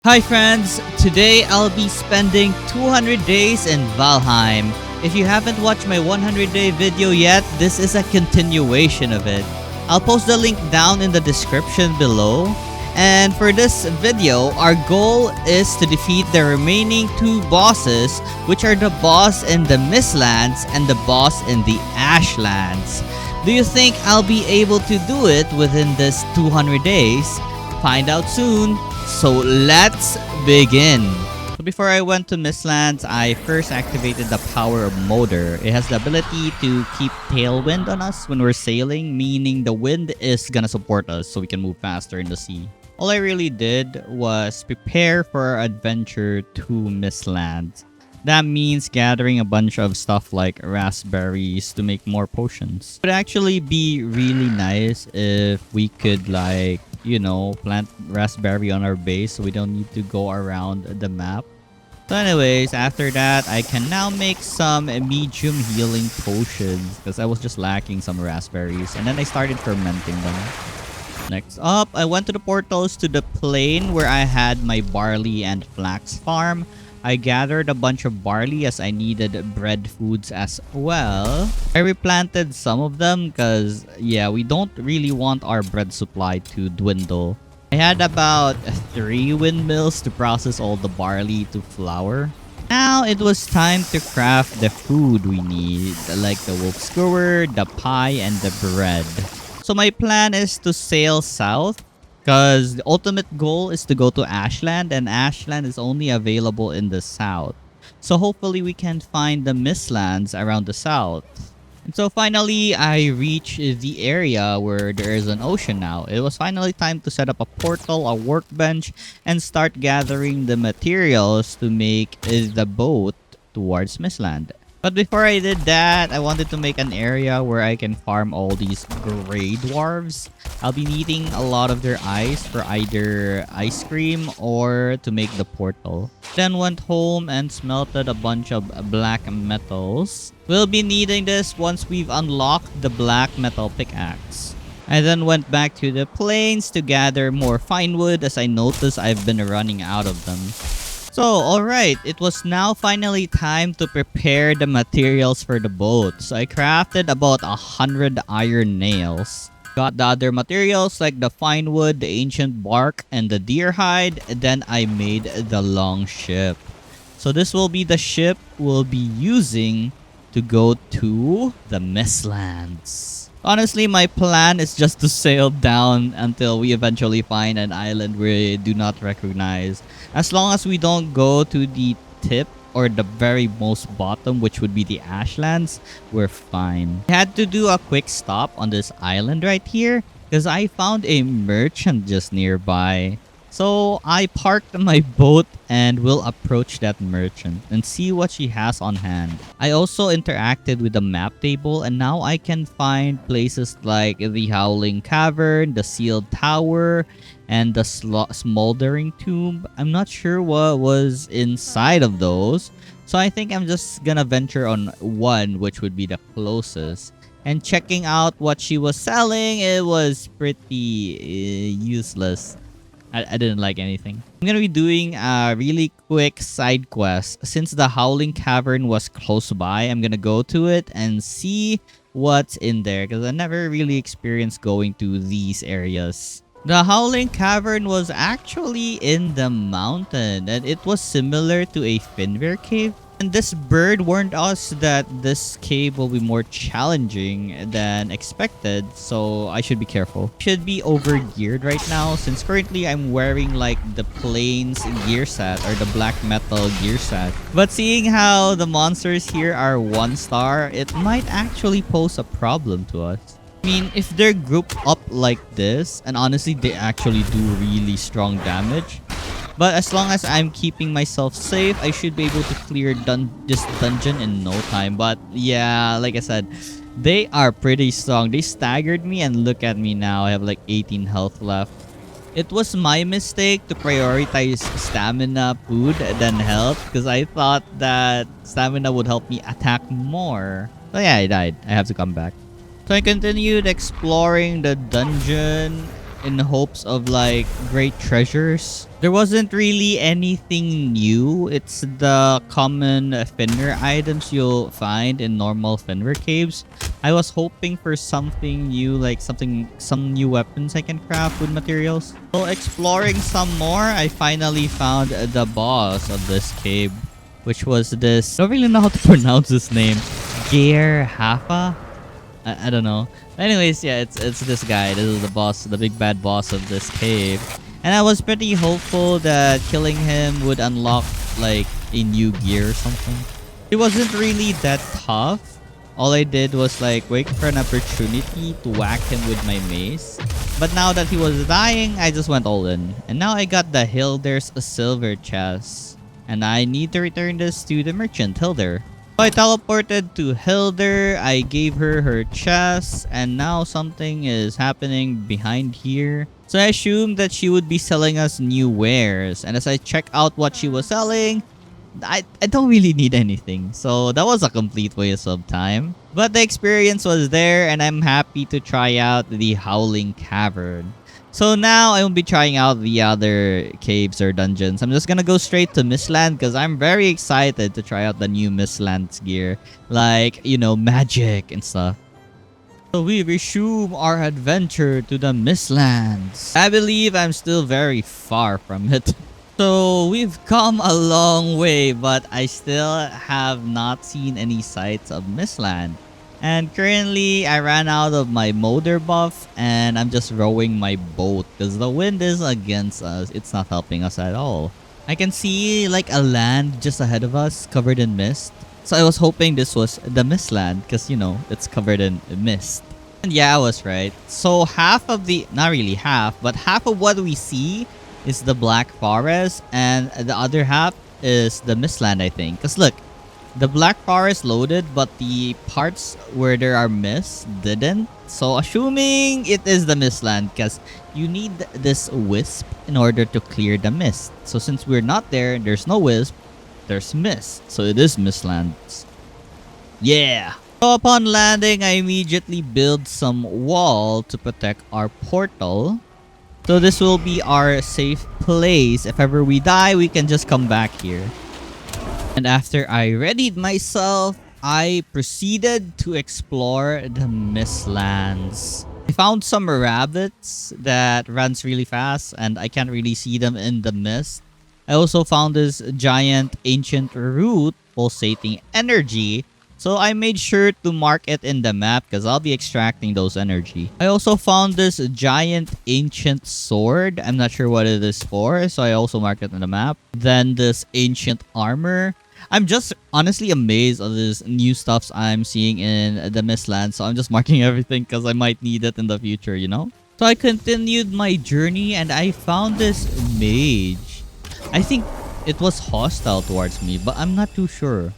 Hi friends, today I'll be spending 200 days in Valheim. If you haven't watched my 100-day video yet, this is a continuation of it. I'll post the link down in the description below. And for this video, our goal is to defeat the remaining two bosses, which are the boss in the Mistlands and the boss in the Ashlands. Do you think I'll be able to do it within this 200 days? Find out soon. So let's begin. So before I went to Mistlands, I first activated the power of motor. It has the ability to keep tailwind on us when we're sailing, meaning the wind is gonna support us so we can move faster in the sea. All I really did was prepare for our adventure to Mistlands. That means gathering a bunch of stuff like raspberries to make more potions. It would actually be really nice if we could plant raspberry on our base so we don't need to go around the map. So anyways, after that, I can now make some medium healing potions because I was just lacking some raspberries, and then I started fermenting them. Next up, I went to the portals to the plain where I had my barley and flax farm. I gathered a bunch of barley as I needed bread foods as well. I replanted some of them because, we don't really want our bread supply to dwindle. I had about 3 windmills to process all the barley to flour. Now it was time to craft the food we need, like the wolf skewer, the pie, and the bread. So my plan is to sail south, because the ultimate goal is to go to Ashland, and Ashland is only available in the south. So hopefully we can find the Mistlands around the south. And so finally, I reached the area where there is an ocean now. It was finally time to set up a portal, a workbench, and start gathering the materials to make the boat towards Mistland. But before I did that, I wanted to make an area where I can farm all these gray dwarves. I'll be needing a lot of their eyes for either ice cream or to make the portal. Then went home and smelted a bunch of black metals. We'll be needing this once we've unlocked the black metal pickaxe. I then went back to the plains to gather more fine wood as I noticed I've been running out of them. So, alright, it was now finally time to prepare the materials for the boat. So I crafted about 100 iron nails. Got the other materials like the fine wood, the ancient bark, and the deer hide. Then I made the long ship. So this will be the ship we'll be using to go to the Mistlands. Honestly, my plan is just to sail down until we eventually find an island we do not recognize. As long as we don't go to the tip or the very most bottom, which would be the Ashlands, we're fine. I had to do a quick stop on this island right here because I found a merchant just nearby. So I parked my boat and will approach that merchant and see what she has on hand. I also interacted with the map table, and now I can find places like the Howling Cavern, the Sealed Tower, and the Smoldering Tomb. I'm not sure what was inside of those, so I think I'm just gonna venture on one, which would be the closest. And checking out what she was selling, it was pretty useless. I didn't like anything. I'm gonna be doing a really quick side quest. Since the Howling Cavern was close by, I'm gonna go to it and see what's in there, because I never really experienced going to these areas. The Howling Cavern was actually in the mountain, and it was similar to a Finver cave. And this bird warned us that this cave will be more challenging than expected, so I should be careful. Should be over-geared right now since currently I'm wearing like the plains gear set or the black metal gear set. But seeing how the monsters here are 1 star, it might actually pose a problem to us. I mean, if they're grouped up like this, and honestly they actually do really strong damage. But as long as I'm keeping myself safe, I should be able to clear this dungeon in no time. But yeah, like I said, they are pretty strong. They staggered me, and look at me now. I have like 18 health left. It was my mistake to prioritize stamina food than health, because I thought that stamina would help me attack more. So yeah, I died. I have to come back. So I continued exploring the dungeon in hopes of like great treasures. There wasn't really anything new. It's the common Fenrir items you'll find in normal Fenrir caves. I was hoping for something new, like some new weapons I can craft with materials. So exploring some more, I finally found the boss of this cave, which was this, I don't really know how to pronounce this name. Geir Hafa? I don't know. Anyways, yeah, it's this guy. This is the boss, the big bad boss of this cave. And I was pretty hopeful that killing him would unlock like a new gear or something. It wasn't really that tough. All I did was like wait for an opportunity to whack him with my mace. But now that he was dying, I just went all in. And now I got the Hilder's silver chest. And I need to return this to the merchant, Hilder. So I teleported to Hilder, I gave her her chest, and now something is happening behind here. So I assumed that she would be selling us new wares. And as I check out what she was selling, I don't really need anything. So that was a complete waste of time. But the experience was there, and I'm happy to try out the Howling Cavern. So now I won't be trying out the other caves or dungeons. I'm just gonna go straight to Mistland because I'm very excited to try out the new Mistlands gear. Like, you know, magic and stuff. So we resume our adventure to the Mistlands. I believe I'm still very far from it. So we've come a long way, but I still have not seen any sights of Mistland. And currently, I ran out of my motor buff and I'm just rowing my boat because the wind is against us. It's not helping us at all. I can see like a land just ahead of us covered in mist. So I was hoping this was the Mistland because, you know, it's covered in mist. And yeah, I was right. So half of the, not really half, but half of what we see is the Black Forest and the other half is the Mistland, I think. Because look, the Black Forest loaded, but the parts where there are mists didn't. So assuming it is the Mistland, because you need this wisp in order to clear the mist. So since we're not there, there's no wisp, there's mist. So it is Mistlands. Yeah! So upon landing, I immediately build some wall to protect our portal. So this will be our safe place. If ever we die, we can just come back here. And after I readied myself, I proceeded to explore the Mistlands. I found some rabbits that runs really fast and I can't really see them in the mist. I also found this giant ancient root pulsating energy. So I made sure to mark it in the map because I'll be extracting those energy. I also found this giant ancient sword. I'm not sure what it is for, so I also marked it in the map. Then this ancient armor. I'm just honestly amazed at this new stuffs I'm seeing in the Mistlands. So I'm just marking everything because I might need it in the future, you know? So I continued my journey and I found this mage. I think it was hostile towards me, but I'm not too sure.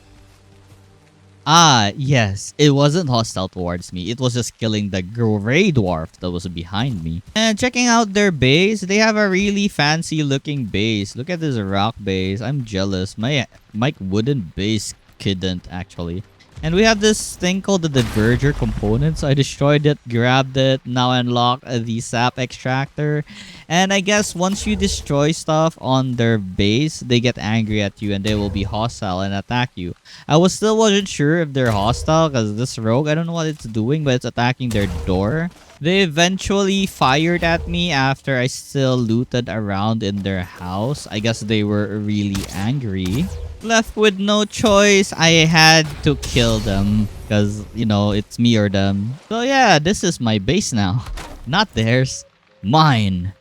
Ah, yes. It wasn't hostile towards me. It was just killing the Grey Dwarf that was behind me. And checking out their base, they have a really fancy looking base. Look at this rock base. I'm jealous. My wooden base couldn't actually. And we have this thing called the Diverger component. So I destroyed it, grabbed it, now unlocked the sap extractor. And I guess once you destroy stuff on their base, they get angry at you and they will be hostile and attack you. I wasn't sure if they're hostile because this rogue, I don't know what it's doing, but it's attacking their door. They eventually fired at me after I still looted around in their house. I guess they were really angry. Left with no choice, I had to kill them because, you know, it's me or them. So yeah, this is my base now. Not theirs, mine.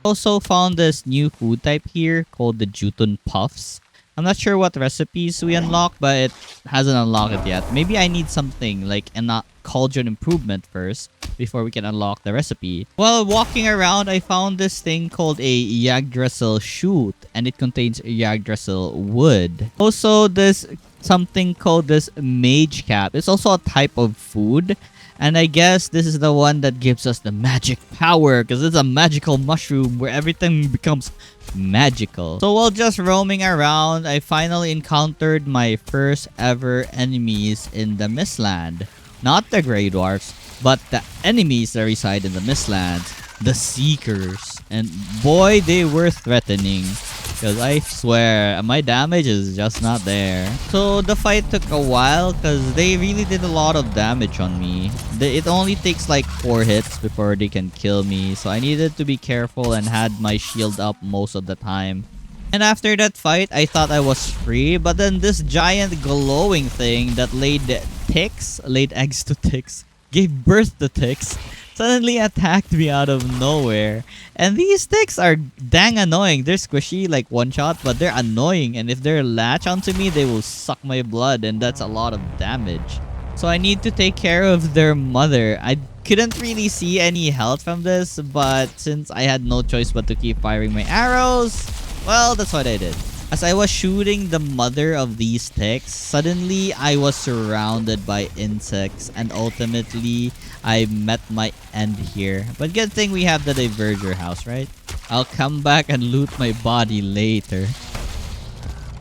Also found this new food type here called the Jutun Puffs. I'm not sure what recipes we unlock, but it hasn't unlocked it yet. Maybe I need something like a cauldron improvement first before we can unlock the recipe. While walking around, I found this thing called a Yggdrasil shoot, and it contains Yggdrasil wood. Also, this something called this mage cap. It's also a type of food. And I guess this is the one that gives us the magic power because it's a magical mushroom where everything becomes magical. So while just roaming around, I finally encountered my first ever enemies in the Mistland. Not the Grey Dwarfs, but the enemies that reside in the Mistlands. the Seekers. And boy, they were threatening. Because I swear, my damage is just not there. So the fight took a while because they really did a lot of damage on me. It only takes like 4 hits before they can kill me. So I needed to be careful and had my shield up most of the time. And after that fight, I thought I was free. But then this giant glowing thing that laid eggs to ticks, gave birth to ticks, suddenly attacked me out of nowhere. And these ticks are dang annoying. They're squishy like one shot, but they're annoying. And if they're latch onto me, they will suck my blood, and that's a lot of damage. So I need to take care of their mother. I couldn't really see any health from this, but since I had no choice but to keep firing my arrows, well, that's what I did. As I was shooting the mother of these ticks, suddenly I was surrounded by insects, and ultimately I met my end here. But good thing we have the diverger house, right? I'll come back and loot my body later.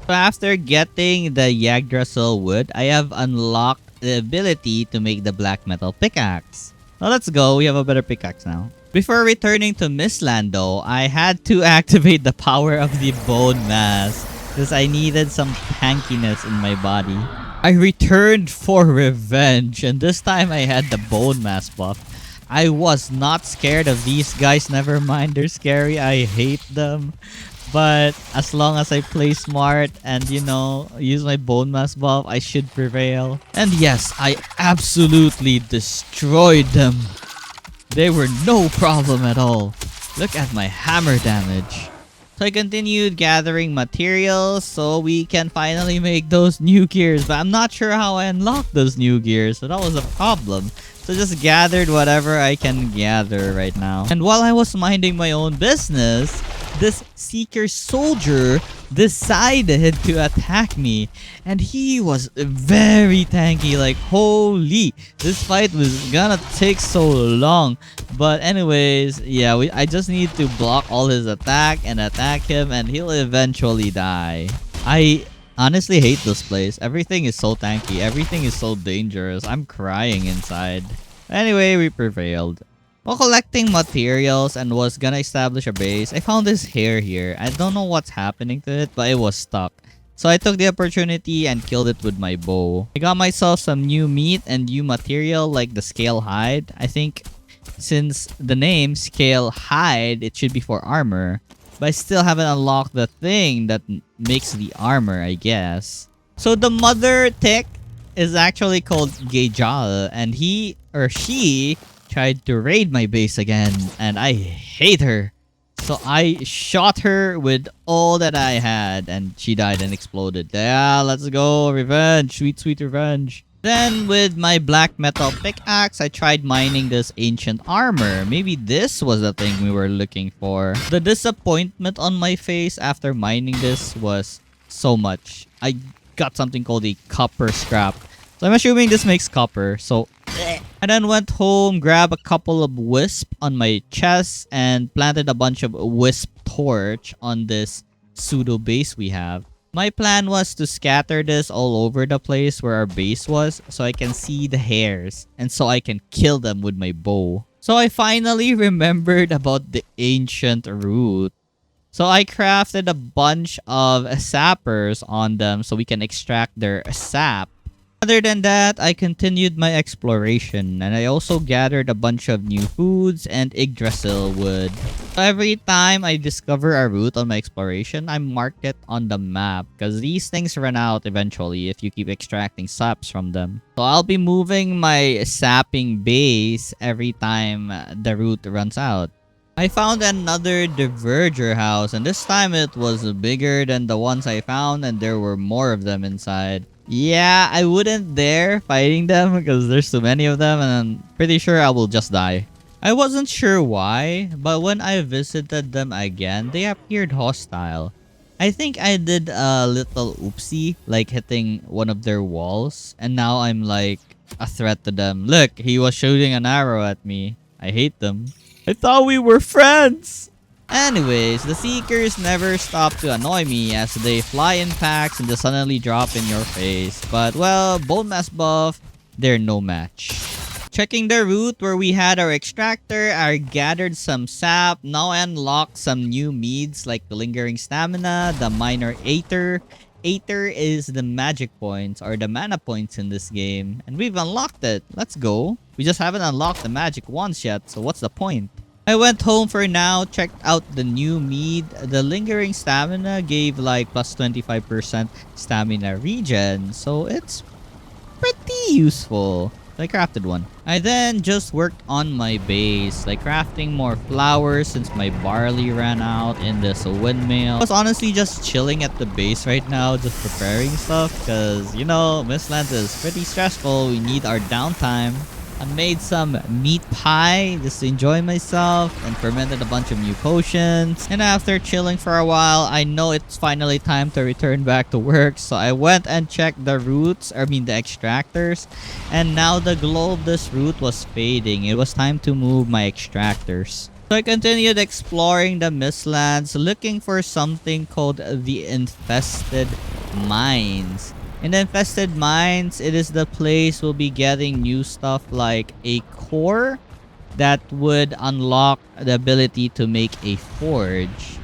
So after getting the Yggdrasil wood, I have unlocked the ability to make the black metal pickaxe. Now let's go, we have a better pickaxe now. Before returning to Mistland though, I had to activate the power of the bone mass because I needed some tankiness in my body. I returned for revenge, and this time I had the bone mass buff. I was not scared of these guys, never mind, they're scary, I hate them. But as long as I play smart and, you know, use my bone mass buff, I should prevail. And yes, I absolutely destroyed them. They were no problem at all. Look at my hammer damage. So I continued gathering materials so we can finally make those new gears. But I'm not sure how I unlocked those new gears, so that was a problem. So just gathered whatever I can gather right now. And while I was minding my own business, this Seeker soldier decided to attack me. And he was very tanky. Like, holy, this fight was gonna take so long. But anyways, yeah, I just need to block all his attack and attack him, and he'll eventually die. I honestly hate this place. Everything is so tanky. Everything is so dangerous. I'm crying inside. Anyway, we prevailed. While collecting materials and was gonna establish a base, I found this hair here. I don't know what's happening to it, but it was stuck. So I took the opportunity and killed it with my bow. I got myself some new meat and new material like the scale hide. I think since the name scale hide, it should be for armor. But I still haven't unlocked the thing that makes the armor, I guess. So the mother tick is actually called Gejal, and he or she tried to raid my base again, and I hate her. So I shot her with all that I had, and she died and exploded. Yeah, let's go. Revenge. Sweet, sweet revenge. Then with my black metal pickaxe, I tried mining this ancient armor. Maybe this was the thing we were looking for. The disappointment on my face after mining this was so much. I got something called a copper scrap. So I'm assuming this makes copper. So I then went home, grabbed a couple of wisp on my chest, and planted a bunch of wisp torch on this pseudo base we have. My plan was to scatter this all over the place where our base was so I can see the hairs and so I can kill them with my bow. So I finally remembered about the ancient root. So I crafted a bunch of sappers on them so we can extract their sap. Other than that, I continued my exploration, and I also gathered a bunch of new foods and Yggdrasil wood. So every time I discover a route on my exploration, I mark it on the map because these things run out eventually if you keep extracting saps from them. So I'll be moving my sapping base every time the route runs out. I found another diverger house, and this time it was bigger than the ones I found, and there were more of them inside. Yeah, I wouldn't dare fighting them because there's too many of them, and I'm pretty sure I will just die. I wasn't sure why, but when I visited them again, they appeared hostile. I think I did a little oopsie, like hitting one of their walls, and now I'm like a threat to them. Look, he was shooting an arrow at me. I hate them. I thought we were friends! Anyways, the Seekers never stop to annoy me as they fly in packs and just suddenly drop in your face. But well, bone mass buff, they're no match. Checking the route where we had our extractor, I gathered some sap. Now I unlocked some new meads like the lingering stamina, the minor aether. Aether is the magic points or the mana points in this game. And we've unlocked it. Let's go. We just haven't unlocked the magic ones yet, so what's the point? I went home for now, checked out the new mead. The lingering stamina gave like plus 25% stamina regen, so it's pretty useful. So I crafted one. I then just worked on my base, like crafting more flowers since my barley ran out in this windmill. I was honestly just chilling at the base right now, just preparing stuff because, you know, Mistlands is pretty stressful. We need our downtime. I made some meat pie just to enjoy myself and fermented a bunch of new potions. And after chilling for a while, I know it's finally time to return back to work. So I went and checked the routes, the extractors. And now the glow of this route was fading. It was time to move my extractors. So I continued exploring the Mistlands, looking for something called the Infested Mines. In the Infested Mines, it is the place we'll be getting new stuff like a core that would unlock the ability to make a forge.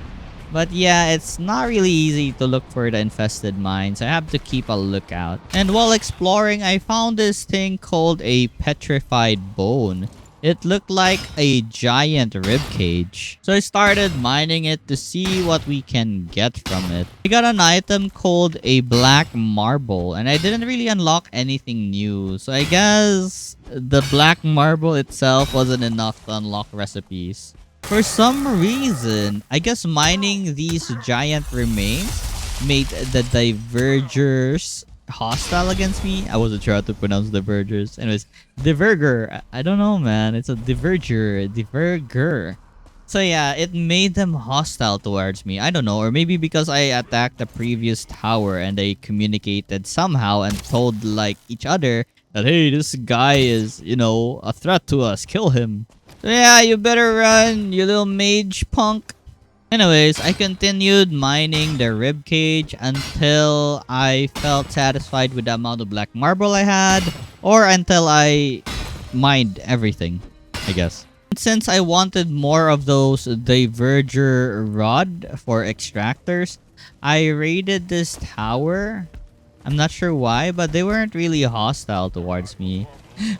But yeah, it's not really easy to look for the Infested Mines. I have to keep a lookout. And while exploring, I found this thing called a petrified bone. It looked like a giant rib cage. So I started mining it to see what we can get from it. I got an item called a black marble and I didn't really unlock anything new. So I guess the black marble itself wasn't enough to unlock recipes. For some reason, I guess mining these giant remains made the divergers hostile against me. I wasn't sure how to pronounce divergers. Anyways, diverger. I don't know, man. It's a diverger. So yeah, it made them hostile towards me. I don't know, or maybe because I attacked the previous tower and they communicated somehow and told like each other that, hey, this guy is, you know, a threat to us. Kill him. So yeah, you better run, you little mage punk. Anyways, I continued mining the ribcage until I felt satisfied with the amount of black marble I had, or until I mined everything, I guess. Since I wanted more of those diverger rod for extractors, I raided this tower. I'm not sure why, but they weren't really hostile towards me.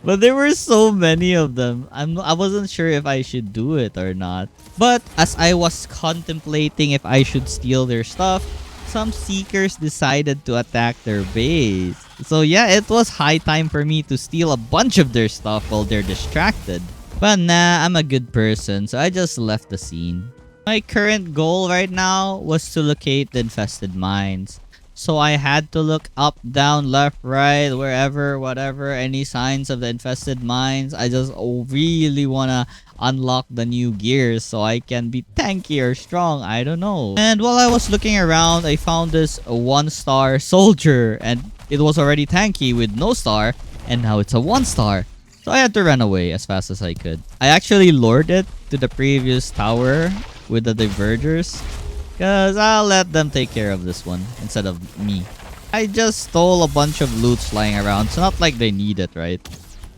But there were so many of them. I wasn't sure if I should do it or not. But as I was contemplating if I should steal their stuff, some seekers decided to attack their base. So yeah, it was high time for me to steal a bunch of their stuff while they're distracted. But nah, I'm a good person, so I just left the scene. My current goal right now was to locate the infested mines. So I had to look up, down, left, right, wherever, whatever, any signs of the infested mines. I just really wanna unlock the new gears so I can be tanky or strong. I don't know. And while I was looking around, I found this 1-star soldier. And it was already tanky with no star. And now it's a 1-star. So I had to run away as fast as I could. I actually lured it to the previous tower with the divergers. Because I'll let them take care of this one instead of me. I just stole a bunch of loot flying around. It's not like they need it, right?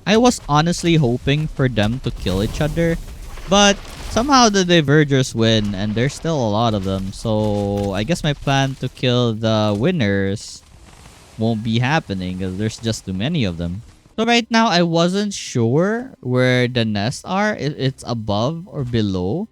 I was honestly hoping for them to kill each other. But somehow the divergers win and there's still a lot of them. So I guess my plan to kill the winners won't be happening because there's just too many of them. So right now I wasn't sure where the nests are. If it's above or below.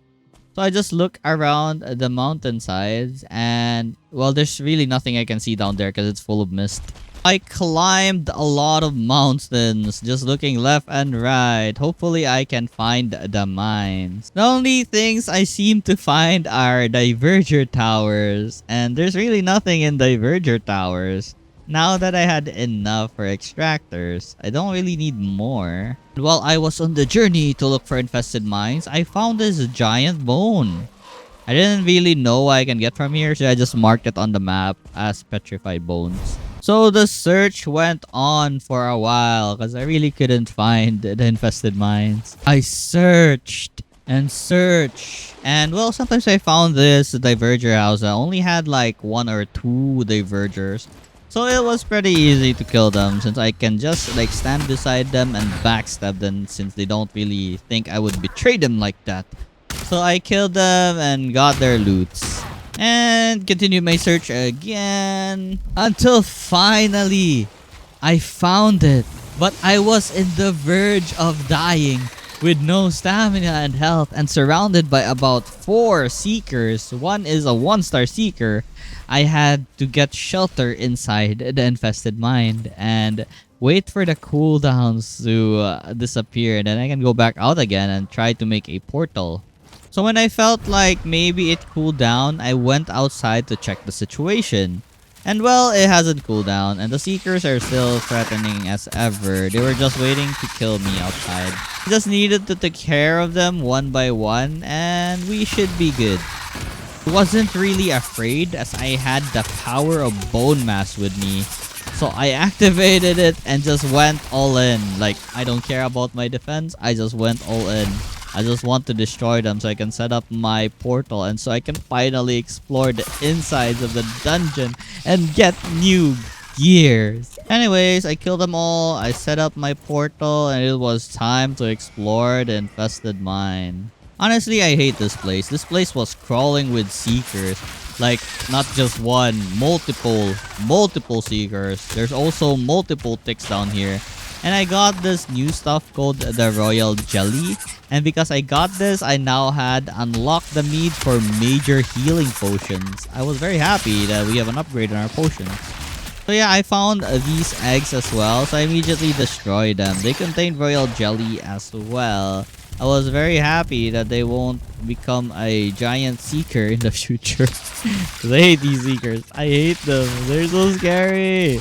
So I just look around the mountainsides and, well, there's really nothing I can see down there because it's full of mist. I climbed a lot of mountains, just looking left and right. Hopefully I can find the mines. The only things I seem to find are diverger towers, and there's really nothing in diverger towers. Now that I had enough for extractors, I don't really need more. While I was on the journey to look for infested mines, I found this giant bone. I didn't really know what I can get from here, so I just marked it on the map as petrified bones. So the search went on for a while because I really couldn't find the infested mines. I searched and searched. And well, sometimes I found this diverger house that only had like 1 or 2 divergers. So it was pretty easy to kill them since I can just like stand beside them and backstab them since they don't really think I would betray them like that. So I killed them and got their loots. And continued my search again until finally I found it. But I was in the verge of dying with no stamina and health and surrounded by about 4 seekers. One is a 1-star seeker. I had to get shelter inside the infested mine and wait for the cooldowns to disappear. And then I can go back out again and try to make a portal. So when I felt like maybe it cooled down, I went outside to check the situation. And well, it hasn't cooled down and the seekers are still threatening as ever. They were just waiting to kill me outside. I just needed to take care of them one by one and we should be good. I wasn't really afraid as I had the power of bone mass with me. So I activated it and just went all in. Like, I don't care about my defense. I just went all in. I just want to destroy them so I can set up my portal and so I can finally explore the insides of the dungeon and get new gears. Anyways, I killed them all. I set up my portal and it was time to explore the infested mine. Honestly, I hate this place. This place was crawling with seekers. Like, not just one, multiple seekers. There's also multiple ticks down here. And I got this new stuff called the Royal Jelly. And because I got this, I now had unlocked the mead for major healing potions. I was very happy that we have an upgrade on our potions. So yeah, I found these eggs as well. So I immediately destroyed them. They contain Royal Jelly as well. I was very happy that they won't become a giant seeker in the future. I hate these seekers. I hate them. They're so scary.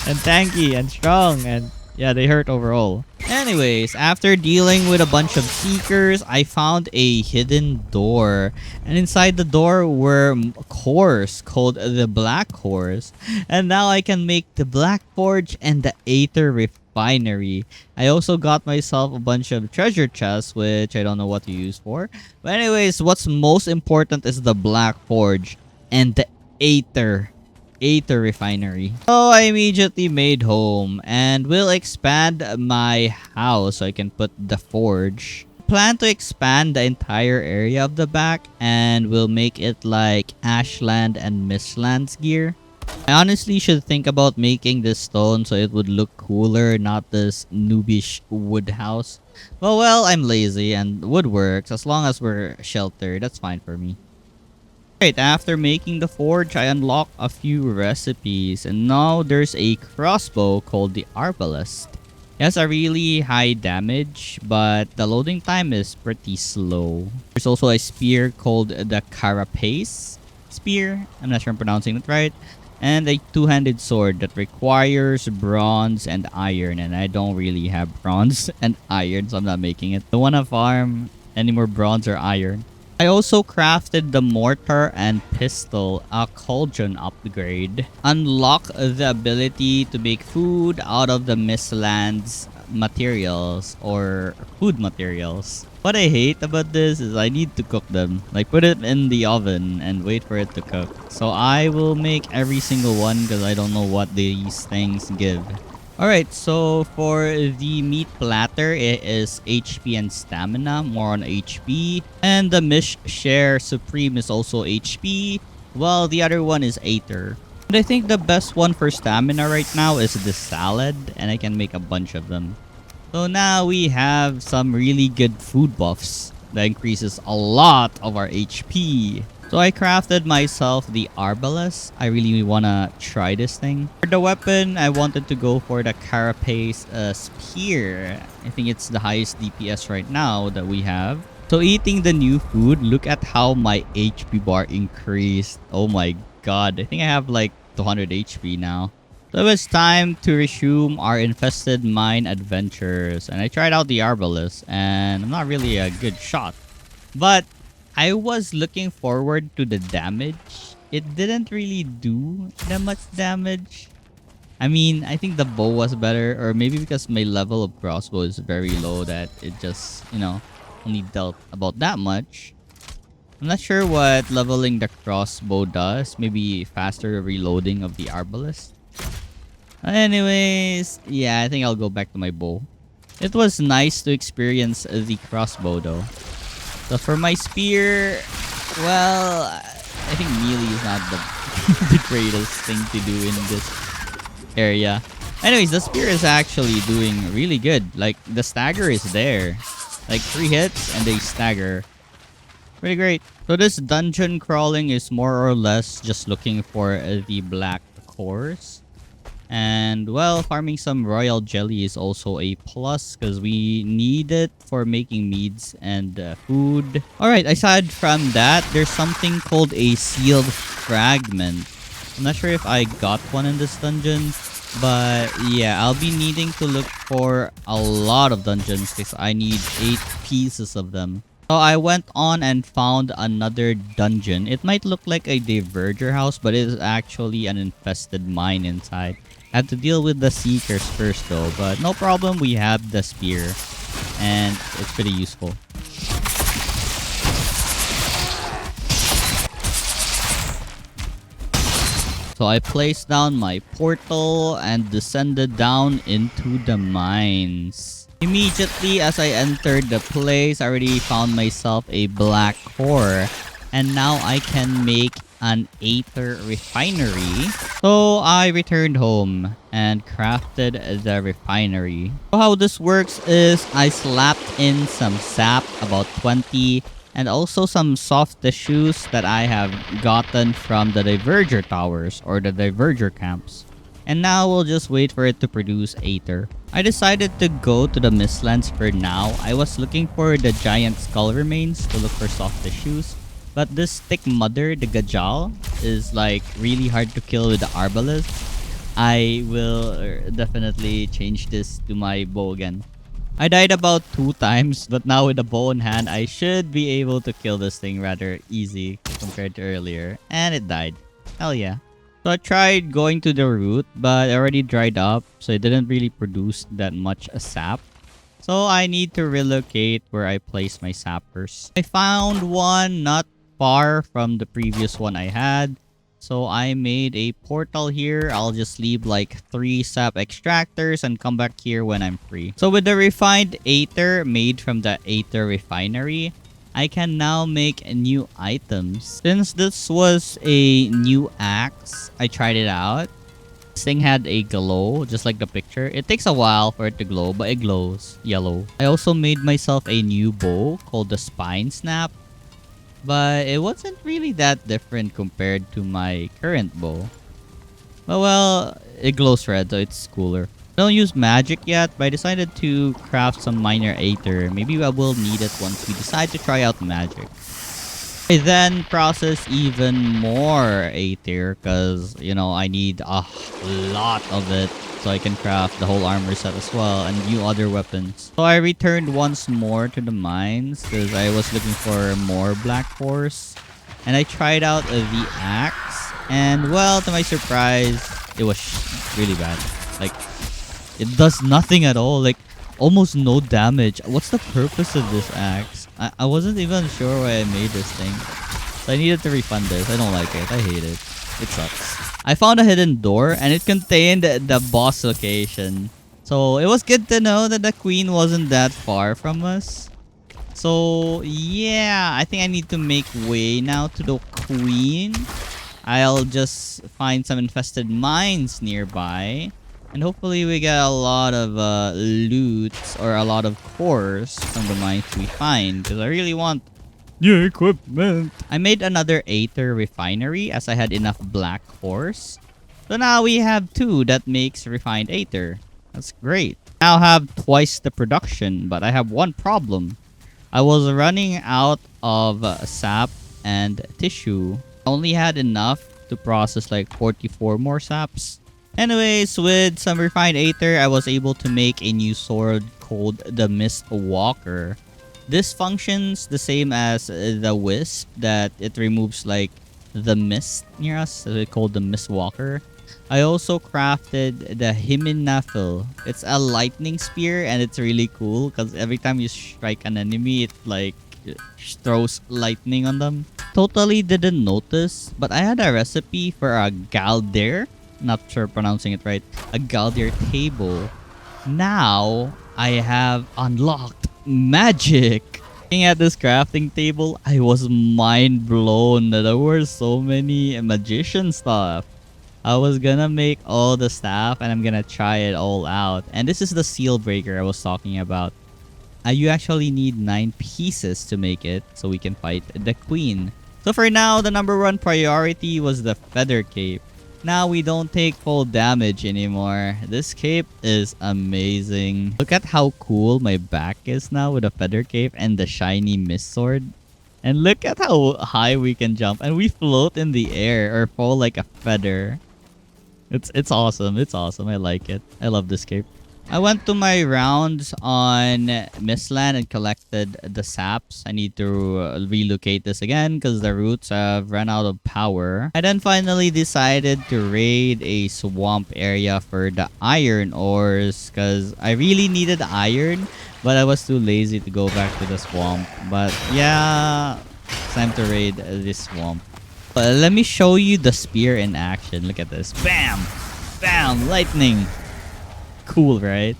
And tanky and strong and yeah, they hurt overall. Anyways, after dealing with a bunch of seekers, I found a hidden door. And inside the door were cores called the Black Cores. And now I can make the Black Forge and the Aether Refinery. I also got myself a bunch of treasure chests, which I don't know what to use for. But anyways, what's most important is the Black Forge and the Aether Refinery. So I immediately made home and will expand my house so I can put the forge. Plan to expand the entire area of the back and will make it like Ashland and Mistlands gear. I honestly should think about making this stone so it would look cooler, not this noobish wood house. Well, I'm lazy and wood works as long as we're sheltered. That's fine for me. Right, after making the forge, I unlocked a few recipes and now there's a crossbow called the Arbalest. It has a really high damage, but the loading time is pretty slow. There's also a spear called the Carapace spear. I'm not sure I'm pronouncing it right. And a two-handed sword that requires bronze and iron, and I don't really have bronze and iron, so I'm not making it. I don't want to farm any more bronze or iron. I also crafted the mortar and pistol, a cauldron upgrade. Unlock the ability to make food out of the Mistlands materials or food materials. What I hate about this is I need to cook them. Like put it in the oven and wait for it to cook. So I will make every single one because I don't know what these things give. Alright, so for the meat platter, it is HP and stamina, more on HP. And the Mishshare Supreme is also HP, while the other one is Aether. And I think the best one for stamina right now is the salad, and I can make a bunch of them. So now we have some really good food buffs that increases a lot of our HP. So I crafted myself the Arbalest. I really want to try this thing. For the weapon, I wanted to go for the Carapace Spear. I think it's the highest DPS right now that we have. So eating the new food, look at how my HP bar increased. Oh my god. I think I have like 200 HP now. So it's time to resume our infested mine adventures. And I tried out the Arbalest and I'm not really a good shot. But I was looking forward to the damage. It didn't really do that much damage. I mean, I think the bow was better, or maybe because my level of crossbow is very low that it just, you know, only dealt about that much. I'm not sure what leveling the crossbow does. Maybe faster reloading of the Arbalest. Anyways, yeah, I think I'll go back to my bow. It was nice to experience the crossbow though. So for my spear, well, I think melee is not the, the greatest thing to do in this area. Anyways, the spear is actually doing really good. Like, the stagger is there. Like, 3 hits and they stagger. Pretty great. So this dungeon crawling is more or less just looking for the black cores. And, well, farming some royal jelly is also a plus because we need it for making meads and food. Alright, aside from that, there's something called a sealed fragment. I'm not sure if I got one in this dungeon, but yeah, I'll be needing to look for a lot of dungeons because I need 8 pieces of them. So I went on and found another dungeon. It might look like a diverger house, but it is actually an infested mine inside. I had to deal with the seekers first though, but no problem, we have the spear and it's pretty useful. So I placed down my portal and descended down into the mines. Immediately as I entered the place, I already found myself a black core. And now I can make an Aether refinery. So I returned home and crafted the refinery. So how this works is I slapped in some sap, about 20, and also some soft tissues that I have gotten from the diverger towers or the diverger camps. And now we'll just wait for it to produce Aether. I decided to go to the Mistlands for now. I was looking for the giant skull remains to look for soft tissues. But this thick mother, the Gajal, is like really hard to kill with the arbalist. I will definitely change this to my bow again. I died about 2 times, but now with the bow in hand, I should be able to kill this thing rather easy compared to earlier. And it died. Hell yeah. So I tried going to the root, but it already dried up, so it didn't really produce that much sap. So I need to relocate where I place my sappers. I found one not far from the previous one I had. So I made a portal here. I'll just leave like 3 sap extractors and come back here when I'm free. So with the refined Aether made from the Aether refinery, I can now make new items. Since this was a new axe, I tried it out. This thing had a glow, just like the picture. It takes a while for it to glow, but it glows yellow. I also made myself a new bow called the Spine Snap. But it wasn't really that different compared to my current bow. But well, it glows red, so it's cooler. I don't use magic yet, but I decided to craft some minor Aether. Maybe I will need it once we decide to try out magic. I then process even more Aether because, you know, I need a lot of it so I can craft the whole armor set as well and new other weapons. So I returned once more to the mines because I was looking for more black cores. And I tried out the axe and, well, to my surprise, it was really bad. Like, it does nothing at all. Like, almost no damage. What's the purpose of this axe? I wasn't even sure why I made this thing. So I needed to refund this. I don't like it. I hate it. It sucks. I found a hidden door and it contained the boss location. So it was good to know that the queen wasn't that far from us. So yeah, I think I need to make way now to the queen. I'll just find some infested mines nearby. And hopefully we get a lot of loot or a lot of cores from the mines we find. Because I really want new equipment. I made another Aether refinery as I had enough black cores. So now we have 2 that makes refined Aether. That's great. Now have twice the production, but I have one problem. I was running out of sap and tissue. I only had enough to process like 44 more saps. Anyways, with some refined Aether, I was able to make a new sword called the Mist Walker. This functions the same as the Wisp, that it removes like the mist near us, so it's called the Mist Walker. I also crafted the Himinafil. It's a lightning spear and it's really cool because every time you strike an enemy, it like throws lightning on them. Totally didn't notice, but I had a recipe for a Galder. not sure pronouncing it right, a Galdir table. Now I have unlocked magic. Looking at this crafting table, I was mind blown that there were so many magician stuff. I was gonna make all the stuff and I'm gonna try it all out. And this is the seal breaker I was talking about. You actually need 9 pieces to make it so we can fight the queen. So for now, the number 1 priority was the feather cape. Now we don't take full damage anymore. This cape is amazing. Look at how cool my back is now with a feather cape and the shiny mist sword. And look at how high we can jump. And we float in the air or fall like a feather. It's awesome. It's awesome. I like it. I love this cape. I went to my rounds on Mistland and collected the saps. I need to relocate this again because the roots have run out of power. I then finally decided to raid a swamp area for the iron ores because I really needed iron, but I was too lazy to go back to the swamp. But yeah, it's time to raid this swamp. But let me show you the spear in action. Look at this. Bam! Bam! Lightning! Cool, right?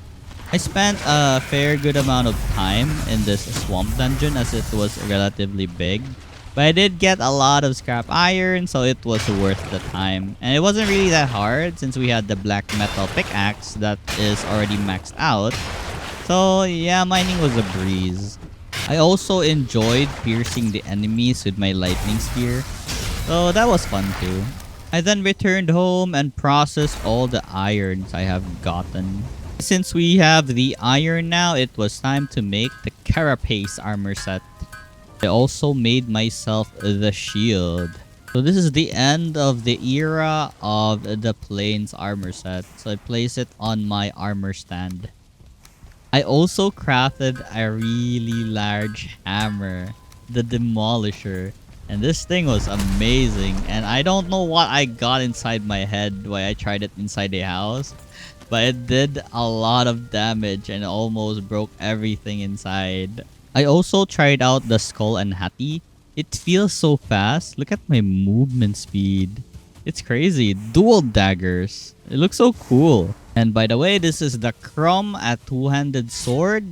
I spent a fair good amount of time in this swamp dungeon as it was relatively big. But I did get a lot of scrap iron, so it was worth the time. And it wasn't really that hard since we had the black metal pickaxe that is already maxed out. So yeah, mining was a breeze. I also enjoyed piercing the enemies with my lightning spear. So that was fun too. I then returned home and processed all the irons I have gotten. Since we have the iron now, it was time to make the carapace armor set. I also made myself the shield. So this is the end of the era of the plains armor set. So I place it on my armor stand. I also crafted a really large hammer, the demolisher. And this thing was amazing. And I don't know what I got inside my head when I tried it inside a house. But it did a lot of damage and almost broke everything inside. I also tried out the skull and hattie. It feels so fast. Look at my movement speed. It's crazy. Dual daggers. It looks so cool. And by the way, this is the Chrome, a two-handed sword.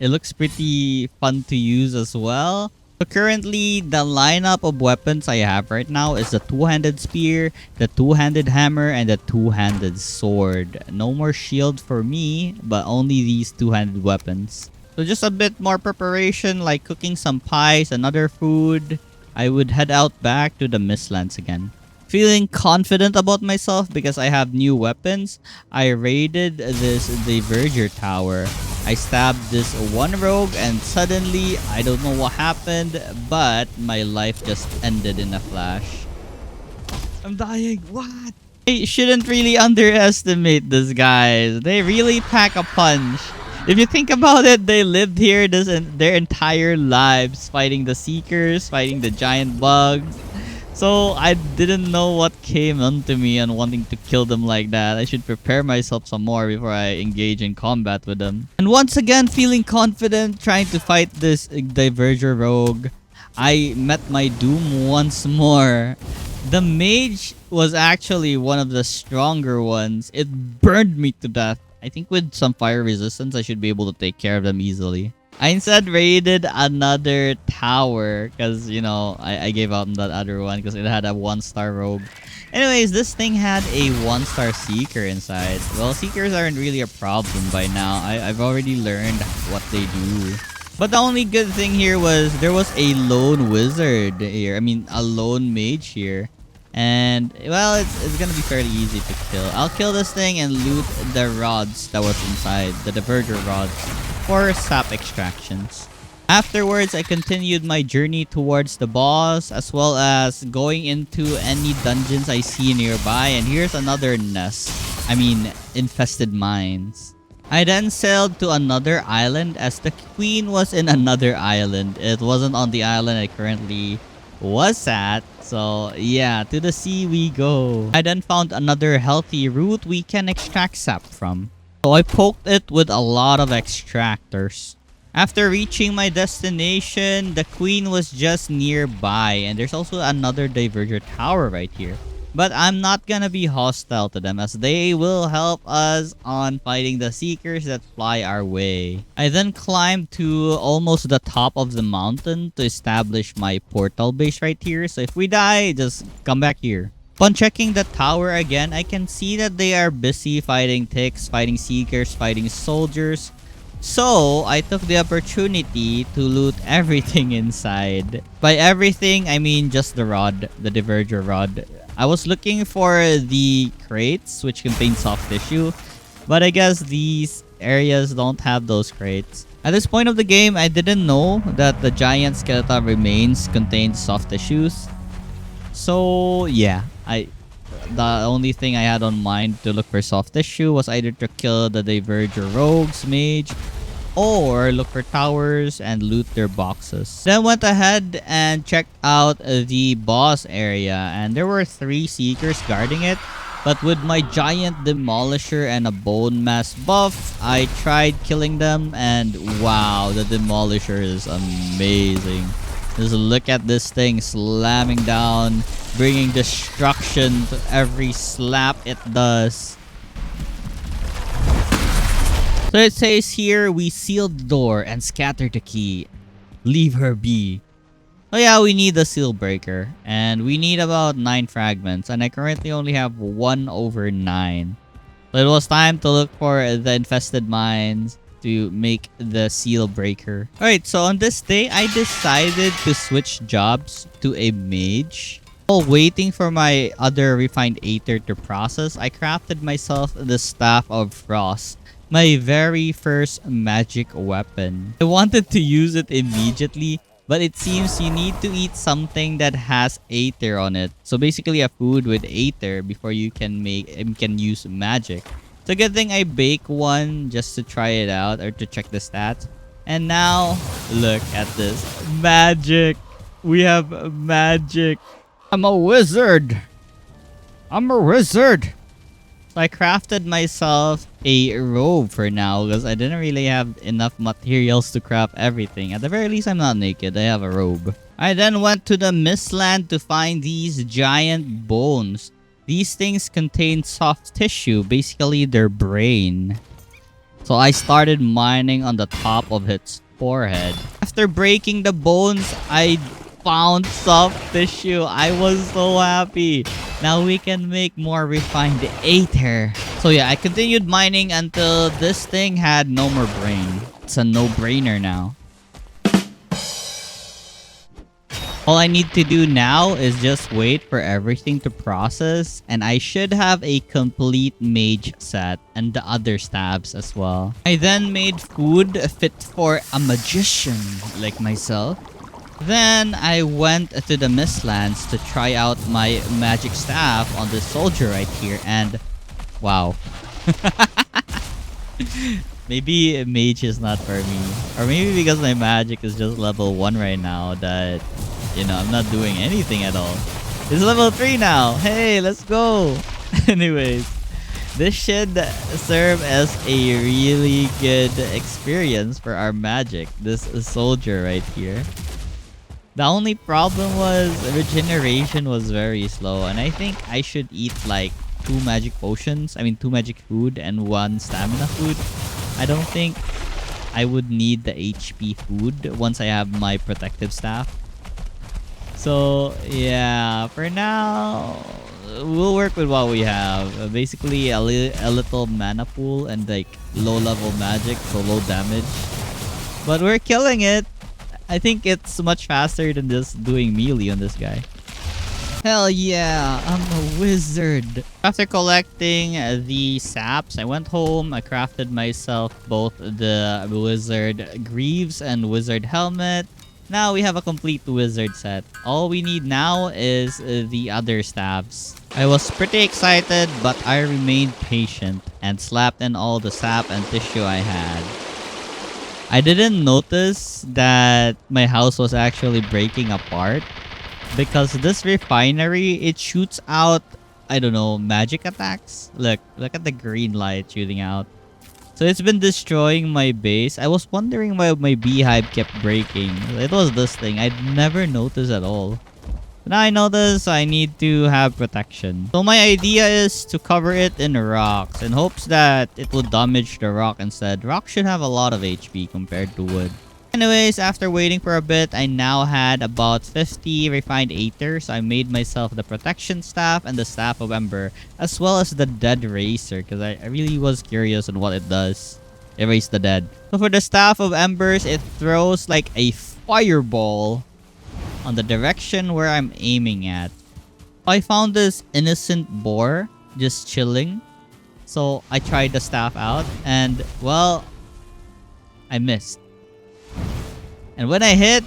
It looks pretty fun to use as well. So currently, the lineup of weapons I have right now is the two-handed spear, the two-handed hammer, and the two-handed sword. No more shield for me, but only these two-handed weapons. So just a bit more preparation, like cooking some pies and other food. I would head out back to the Mistlands again. Feeling confident about myself because I have new weapons, I raided this Diverger tower. I stabbed this one rogue and suddenly, I don't know what happened, but my life just ended in a flash. I'm dying. What? I shouldn't really underestimate these guys. They really pack a punch. If you think about it, they lived here their entire lives fighting the Seekers, fighting the giant bugs. So I didn't know what came onto me and wanting to kill them like that. I should prepare myself some more before I engage in combat with them. And once again, feeling confident, trying to fight this Diverger rogue, I met my doom once more. The mage was actually one of the stronger ones. It burned me to death. I think with some fire resistance, I should be able to take care of them easily. I instead raided another tower because, you know, I gave out on that other one because it had a 1-star rogue. Anyways, this thing had a 1-star seeker inside. Well, seekers aren't really a problem by now. I've already learned what they do. But the only good thing here was there was a lone wizard here. I mean, a lone mage here. And, well, it's gonna be fairly easy to kill. I'll kill this thing and loot the rods that was inside, the Diverger rods, for sap extractions. Afterwards, I continued my journey towards the boss, as well as going into any dungeons I see nearby. And here's another nest. I mean, infested mines. I then sailed to another island as the queen was in another island. It wasn't on the island I currently was at. So yeah, to the sea we go. I then found another healthy root we can extract sap from. So I poked it with a lot of extractors. After reaching my destination, the queen was just nearby. And there's also another Diverger tower right here. But I'm not gonna be hostile to them as they will help us on fighting the seekers that fly our way. I then climbed to almost the top of the mountain to establish my portal base right here. So if we die, just come back here. Upon checking the tower again, I can see that they are busy fighting ticks, fighting seekers, fighting soldiers. So, I took the opportunity to loot everything inside. By everything, I mean just the rod, the diverger rod. I was looking for the crates, which contain soft tissue. But I guess these areas don't have those crates. At this point of the game, I didn't know that the giant skeleton remains contained soft tissues. So, yeah. The only thing I had on mind to look for soft tissue was either to kill the diverger rogues mage or look for towers and loot their boxes. Then went ahead and checked out the boss area, and there were 3 seekers guarding it. But with my giant demolisher and a bone mass buff, I tried killing them, and wow, the demolisher is amazing. Just look at this thing slamming down, bringing destruction to every slap it does. So it says here, we sealed the door and scattered the key. Leave her be. Oh yeah, we need the seal breaker. And we need about 9 fragments. And I currently only have 1 over 9. So it was time to look for the infested mines to make the seal breaker. Alright, so on this day, I decided to switch jobs to a mage. While waiting for my other refined aether to process, I crafted myself the Staff of Frost, my very first magic weapon. I wanted to use it immediately, but it seems you need to eat something that has aether on it. So basically a food with aether before you can use magic. So good thing I bake one just to try it out or to check the stats. And now, look at this. Magic! We have magic! I'm a wizard! I'm a wizard! So I crafted myself a robe for now because I didn't really have enough materials to craft everything. At the very least, I'm not naked. I have a robe. I then went to the Mistland to find these giant bones. These things contain soft tissue, basically their brain. So I started mining on the top of its forehead. After breaking the bones, I found soft tissue. I was so happy. Now we can make more refined aether. So yeah, I continued mining until this thing had no more brain. It's a no-brainer now. All I need to do now is just wait for everything to process, and I should have a complete mage set and the other staves as well. I then made food fit for a magician like myself. Then I went to the Mistlands to try out my magic staff on this soldier right here, and wow. Maybe mage is not for me. Or maybe because my magic is just level 1 right now that, you know, I'm not doing anything at all. It's level 3 now. Hey, let's go. Anyways, this should serve as a really good experience for our magic. This soldier right here. The only problem was regeneration was very slow, and I think I should eat like 2 magic potions. I mean 2 magic food and 1 stamina food. I don't think I would need the HP food once I have my protective staff. So yeah, for now, we'll work with what we have. Basically a little mana pool and like low level magic, so low damage. But we're killing it. I think it's much faster than just doing melee on this guy. Hell yeah, I'm a wizard. After collecting the saps, I went home. I crafted myself both the wizard greaves and wizard helmet. Now we have a complete wizard set. All we need now is the other staffs. I was pretty excited, but I remained patient and slapped in all the sap and tissue I had. I didn't notice that my house was actually breaking apart because this refinery, it shoots out, I don't know, magic attacks. Look at the green light shooting out. So it's been destroying my base. I was wondering why my beehive kept breaking. It was this thing. I'd never noticed at all. Now I know this, I need to have protection. So my idea is to cover it in rocks in hopes that it will damage the rock instead. Rock should have a lot of HP compared to wood. Anyways, after waiting for a bit, I now had about 50 refined aether. I made myself the protection staff and the staff of ember, as well as the dead racer, because I really was curious on what it does. Erase the dead. So for the staff of embers, it throws like a fireball on the direction where I'm aiming at. I found this innocent boar just chilling. So I tried the staff out and, well, I missed. And when I hit,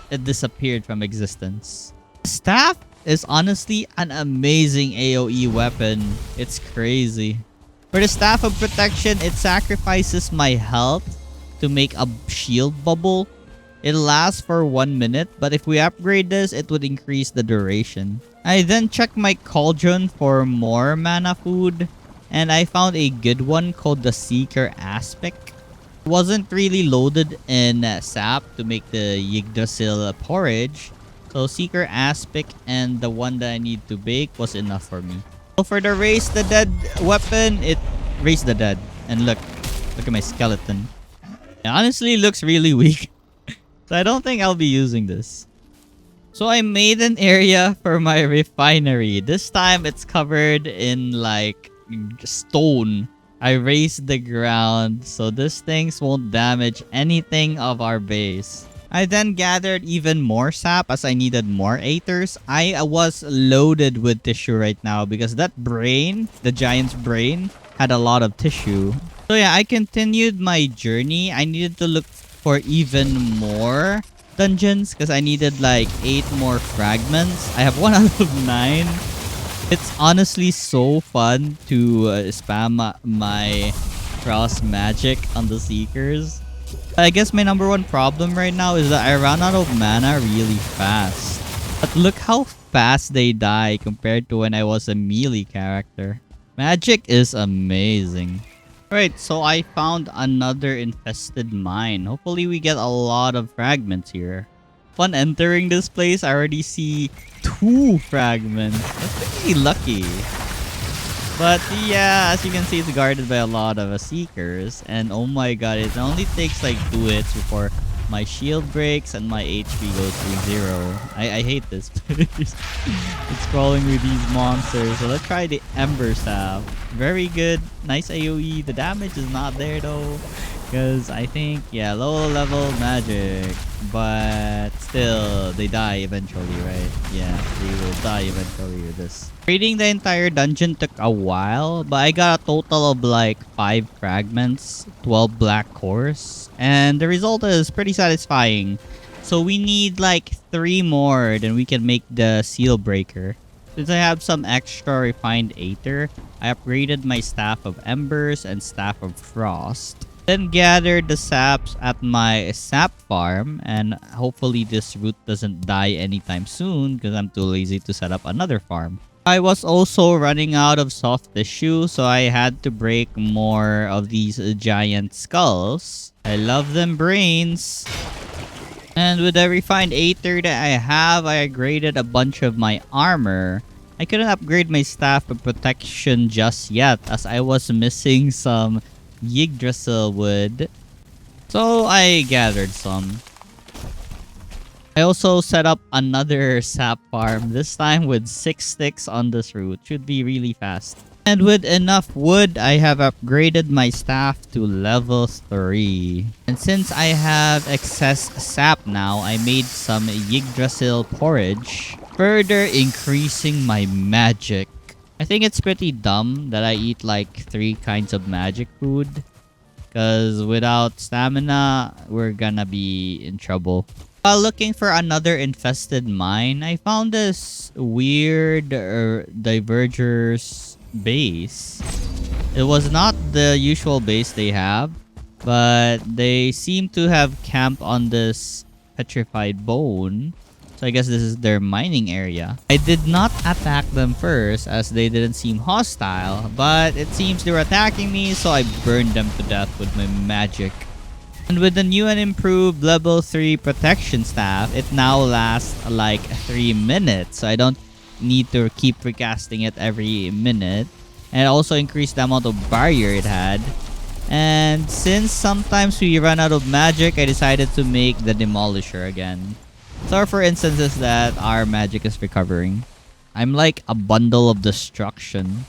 it disappeared from existence. Staff is honestly an amazing AoE weapon. It's crazy. For the staff of protection, it sacrifices my health to make a shield bubble. It lasts for 1 minute, but if we upgrade this, it would increase the duration. I then checked my cauldron for more mana food, and I found a good one called the Seeker Aspic. It wasn't really loaded in sap to make the Yggdrasil porridge, so Seeker Aspic and the one that I need to bake was enough for me. So for the Raise the Dead weapon, it raised the dead. And look at my skeleton. It honestly looks really weak. So I don't think I'll be using this. So I made an area for my refinery. This time it's covered in like stone. I raised the ground so these things won't damage anything of our base. I then gathered even more sap as I needed more aethers. I was loaded with tissue right now because that brain, the giant's brain, had a lot of tissue. So yeah, I continued my journey. I needed to look for even more dungeons because I needed like 8 more fragments. I have 1 out of 9. It's honestly so fun to spam my cross magic on the seekers. I guess my number one problem right now is that I ran out of mana really fast. But look how fast they die compared to when I was a melee character. Magic is amazing. Alright, so I found another infested mine. Hopefully we get a lot of fragments here. Upon entering this place, I already see 2 fragments. That's pretty lucky. But yeah, as you can see, it's guarded by a lot of seekers. And oh my god, it only takes like 2 hits before my shield breaks and my HP goes to 0. I hate this place. It's crawling with these monsters. So let's try the Ember Staff. Very good. Nice AoE. The damage is not there though. Because I think, yeah, low level magic. But still, they die eventually, right? Yeah, they will die eventually with this. Raiding the entire dungeon took a while, but I got a total of like 5 fragments, 12 black cores, and the result is pretty satisfying. So we need like 3 more, then we can make the seal breaker. Since I have some extra refined aether, I upgraded my staff of embers and staff of frost. Then gathered the saps at my sap farm, and hopefully this root doesn't die anytime soon because I'm too lazy to set up another farm. I was also running out of soft tissue, so I had to break more of these giant skulls. I love them brains. And with the refined aether that I have, I upgraded a bunch of my armor. I couldn't upgrade my staff of protection just yet as I was missing some Yggdrasil wood. So I gathered some. I also set up another sap farm, this time with 6 sticks on this route. Should be really fast. And with enough wood, I have upgraded my staff to level 3. And since I have excess sap now, I made some Yggdrasil porridge, further increasing my magic. I think it's pretty dumb that I eat like 3 kinds of magic food. Because without stamina, we're gonna be in trouble. While looking for another infested mine, I found this weird diverger's base. It was not the usual base they have, but they seem to have camped on this petrified bone. So I guess this is their mining area. I did not attack them first as they didn't seem hostile, but it seems they were attacking me, so I burned them to death with my magic. And with the new and improved level 3 protection staff, it now lasts like 3 minutes. So I don't need to keep recasting it every minute. And it also increased the amount of barrier it had. And since sometimes we run out of magic, I decided to make the demolisher again. So for instances that our magic is recovering. I'm like a bundle of destruction.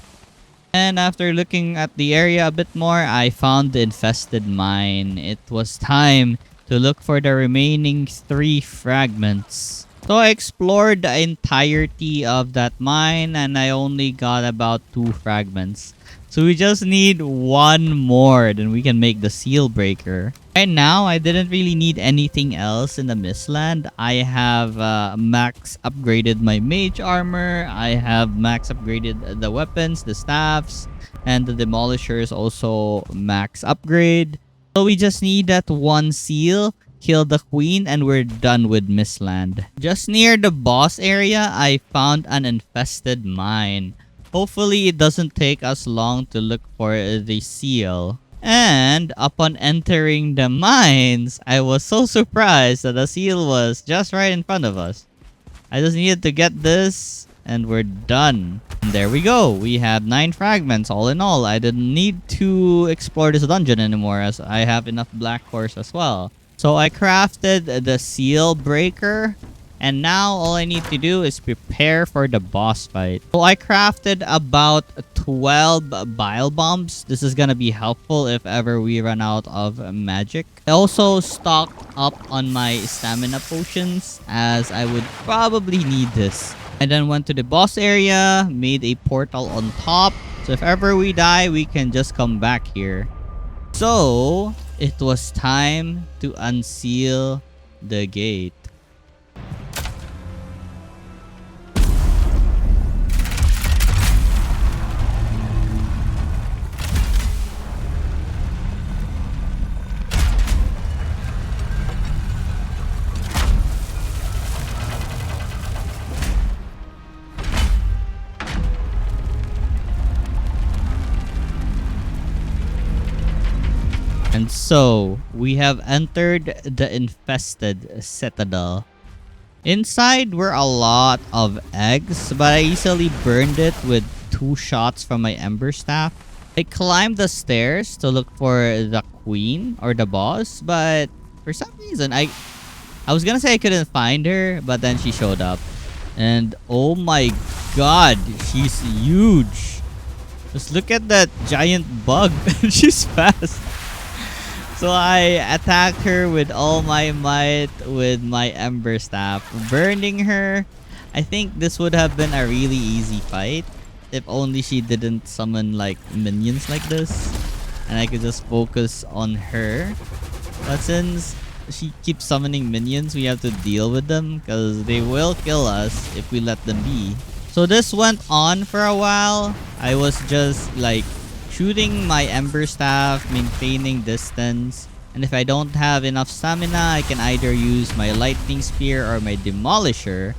And after looking at the area a bit more, I found the infested mine. It was time to look for the remaining 3 fragments. So I explored the entirety of that mine and I only got about 2 fragments. So we just need 1 more, then we can make the seal breaker. Right now, I didn't really need anything else in the Mistland. I have max upgraded my mage armor. I have max upgraded the weapons, the staffs, and the demolisher is also max upgrade. So we just need that 1 seal, kill the queen, and we're done with Mistland. Just near the boss area, I found an infested mine. Hopefully, it doesn't take us long to look for the seal. And upon entering the mines, I was so surprised that the seal was just right in front of us. I just needed to get this and we're done. And there we go. We have 9 fragments all in all. I didn't need to explore this dungeon anymore as I have enough black cores as well. So I crafted the seal breaker. And now all I need to do is prepare for the boss fight. So I crafted about 12 bile bombs. This is gonna be helpful if ever we run out of magic. I also stocked up on my stamina potions as I would probably need this. I then went to the boss area, made a portal on top. So if ever we die, we can just come back here. So it was time to unseal the gate. And so, we have entered the infested citadel. Inside were a lot of eggs, but I easily burned it with 2 shots from my ember staff. I climbed the stairs to look for the queen or the boss, but for some reason, I was gonna say I couldn't find her, but then she showed up. And oh my god, she's huge. Just look at that giant bug. She's fast. So I attacked her with all my might with my ember staff, burning her. I think this would have been a really easy fight if only she didn't summon like minions like this and I could just focus on her. But since she keeps summoning minions, we have to deal with them because they will kill us if we let them be. So this went on for a while. I was just like shooting my ember staff, maintaining distance, and if I don't have enough stamina, I can either use my lightning spear or my demolisher.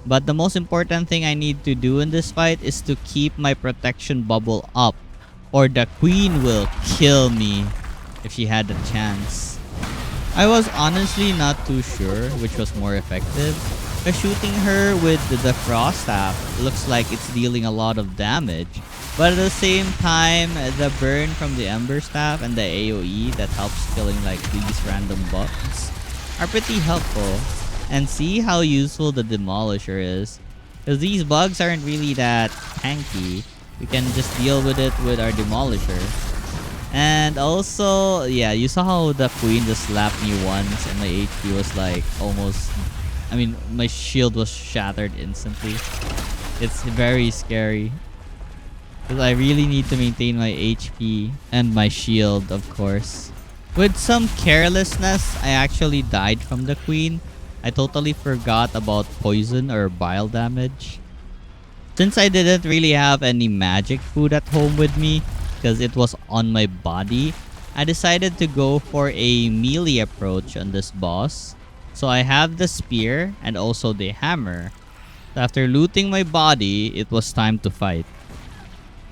But the most important thing I need to do in this fight is to keep my protection bubble up, or the queen will kill me if she had the chance. I was honestly not too sure which was more effective. By shooting her with the frost staff, looks like it's dealing a lot of damage. But at the same time, the burn from the ember staff and the AoE that helps killing like these random bugs are pretty helpful. And see how useful the demolisher is. Because these bugs aren't really that tanky. We can just deal with it with our demolisher. And also, yeah, you saw how the queen just slapped me once and my HP was like almost... I mean, my shield was shattered instantly. It's very scary. Because I really need to maintain my HP and my shield, of course. With some carelessness, I actually died from the queen. I totally forgot about poison or bile damage. Since I didn't really have any magic food at home with me, because it was on my body, I decided to go for a melee approach on this boss. So I have the spear and also the hammer. So after looting my body, it was time to fight.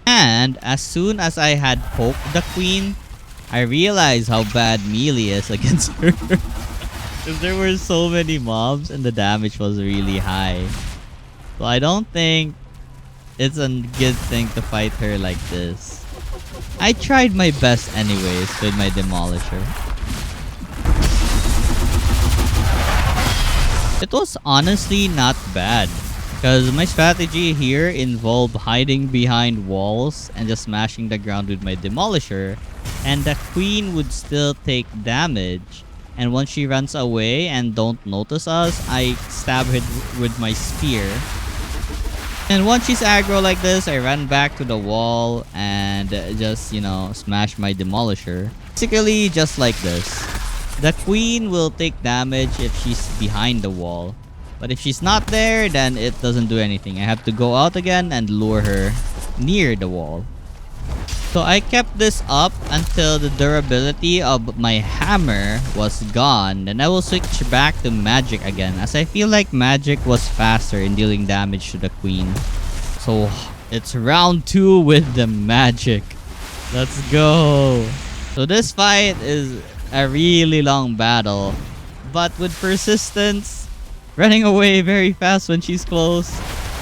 And as soon as I had poked the queen, I realized how bad melee is against her. Because there were so many mobs and the damage was really high. So I don't think it's a good thing to fight her like this. I tried my best anyways with my demolisher. It was honestly not bad. Because my strategy here involved hiding behind walls and just smashing the ground with my demolisher. And the queen would still take damage. And once she runs away and don't notice us, I stab her with my spear. And once she's aggro like this, I ran back to the wall and just, smash my demolisher. Basically, just like this. The queen will take damage if she's behind the wall. But if she's not there, then it doesn't do anything. I have to go out again and lure her near the wall. So I kept this up until the durability of my hammer was gone. Then I will switch back to magic again, as I feel like magic was faster in dealing damage to the queen. So it's round 2 with the magic. Let's go. So this fight is a really long battle, but with persistence, running away very fast when she's close,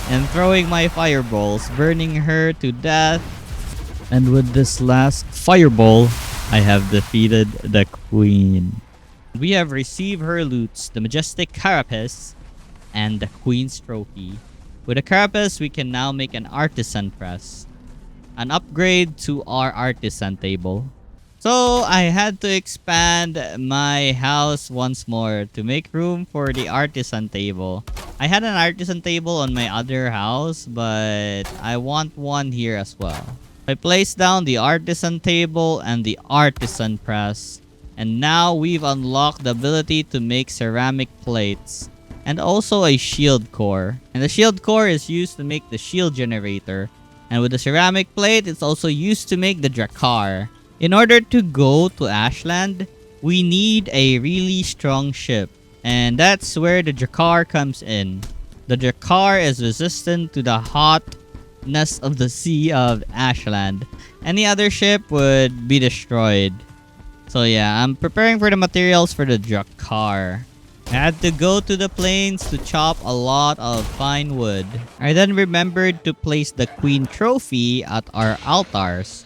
and throwing my fireballs, burning her to death. And with this last fireball, I have defeated the queen. We have received her loots, the majestic carapace and the queen's trophy. With the carapace, we can now make an artisan press, an upgrade to our artisan table. So I had to expand my house once more to make room for the artisan table. I had an artisan table on my other house, but I want one here as well. I placed down the artisan table and the artisan press. And now we've unlocked the ability to make ceramic plates and also a shield core. And the shield core is used to make the shield generator. And with the ceramic plate, it's also used to make the Drakkar. In order to go to Ashland, we need a really strong ship. And that's where the Drakkar comes in. The Drakkar is resistant to the hotness of the sea of Ashland. Any other ship would be destroyed. So yeah, I'm preparing for the materials for the Drakkar. I had to go to the plains to chop a lot of fine wood. I then remembered to place the queen trophy at our altars.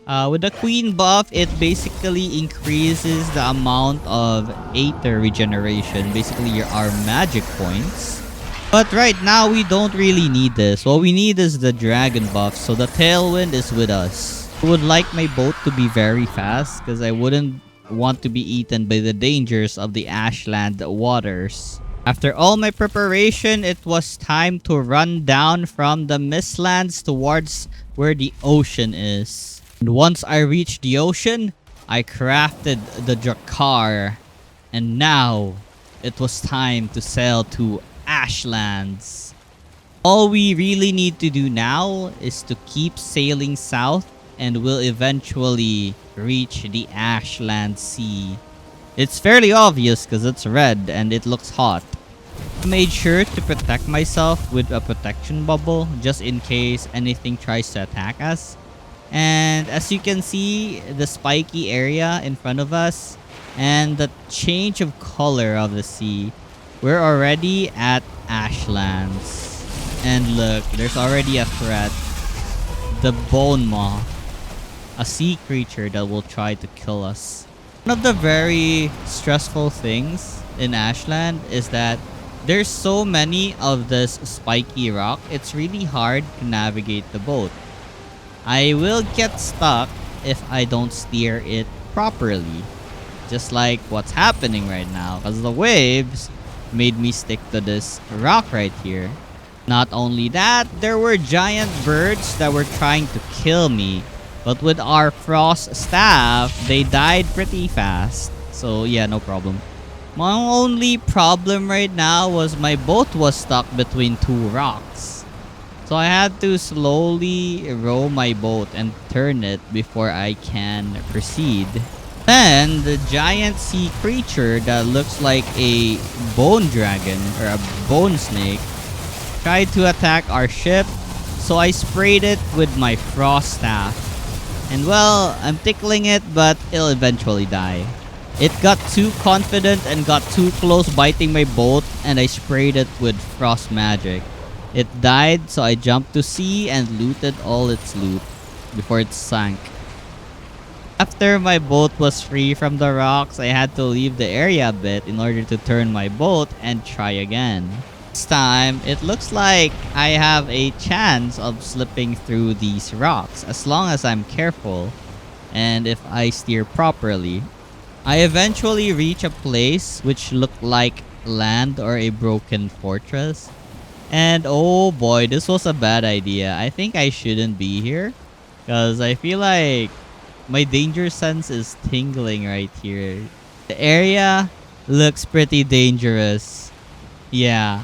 With the queen buff, it basically increases the amount of Aether regeneration, basically our magic points. But right now, we don't really need this. What we need is the dragon buff, so the tailwind is with us. I would like my boat to be very fast, because I wouldn't want to be eaten by the dangers of the Ashland waters. After all my preparation, it was time to run down from the Mistlands towards where the ocean is. And once I reached the ocean, I crafted the Drakkar. And now, it was time to sail to Ashlands. All we really need to do now is to keep sailing south and we'll eventually reach the Ashland Sea. It's fairly obvious because it's red and it looks hot. I made sure to protect myself with a protection bubble just in case anything tries to attack us. And as you can see, the spiky area in front of us and the change of color of the sea, we're already at Ashlands. And look, there's already a threat. The bone moth, a sea creature that will try to kill us. One of the very stressful things in Ashland is that there's so many of this spiky rock, it's really hard to navigate the boat. I will get stuck if I don't steer it properly. Just like what's happening right now, because the waves made me stick to this rock right here. Not only that, there were giant birds that were trying to kill me. But with our frost staff, they died pretty fast. So yeah, no problem. My only problem right now was my boat was stuck between two rocks. So I had to slowly row my boat and turn it before I can proceed. Then the giant sea creature that looks like a bone dragon or a bone snake tried to attack our ship. So I sprayed it with my frost staff. And well, I'm tickling it, but it'll eventually die. It got too confident and got too close biting my boat, and I sprayed it with frost magic. It died, so I jumped to sea and looted all its loot before it sank. After my boat was free from the rocks, I had to leave the area a bit in order to turn my boat and try again. This time, it looks like I have a chance of slipping through these rocks as long as I'm careful and if I steer properly. I eventually reach a place which looked like land or a broken fortress. And oh boy, this was a bad idea. I think I shouldn't be here because I feel like my danger sense is tingling right here. The area looks pretty dangerous. Yeah.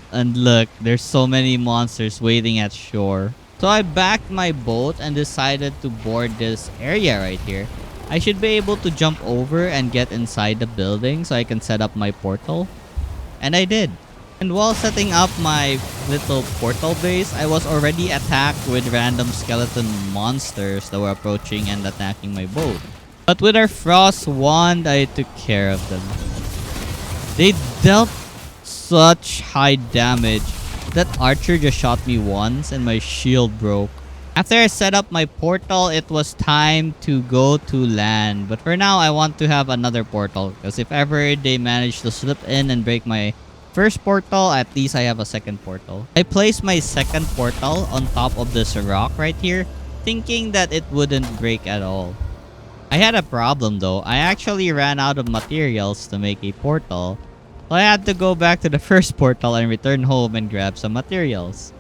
And look, there's so many monsters waiting at shore. So I backed my boat and decided to board this area right here. I should be able to jump over and get inside the building so I can set up my portal. And I did. And while setting up my little portal base, I was already attacked with random skeleton monsters that were approaching and attacking my boat. But with our frost wand, I took care of them. They dealt such high damage. That archer just shot me once and my shield broke. After I set up my portal, it was time to go to land. But for now, I want to have another portal because if ever they manage to slip in and break my first portal, at least I have a second portal. I placed my second portal on top of this rock right here, thinking that it wouldn't break at all. I had a problem though. I actually ran out of materials to make a portal. So I had to go back to the first portal and return home and grab some materials.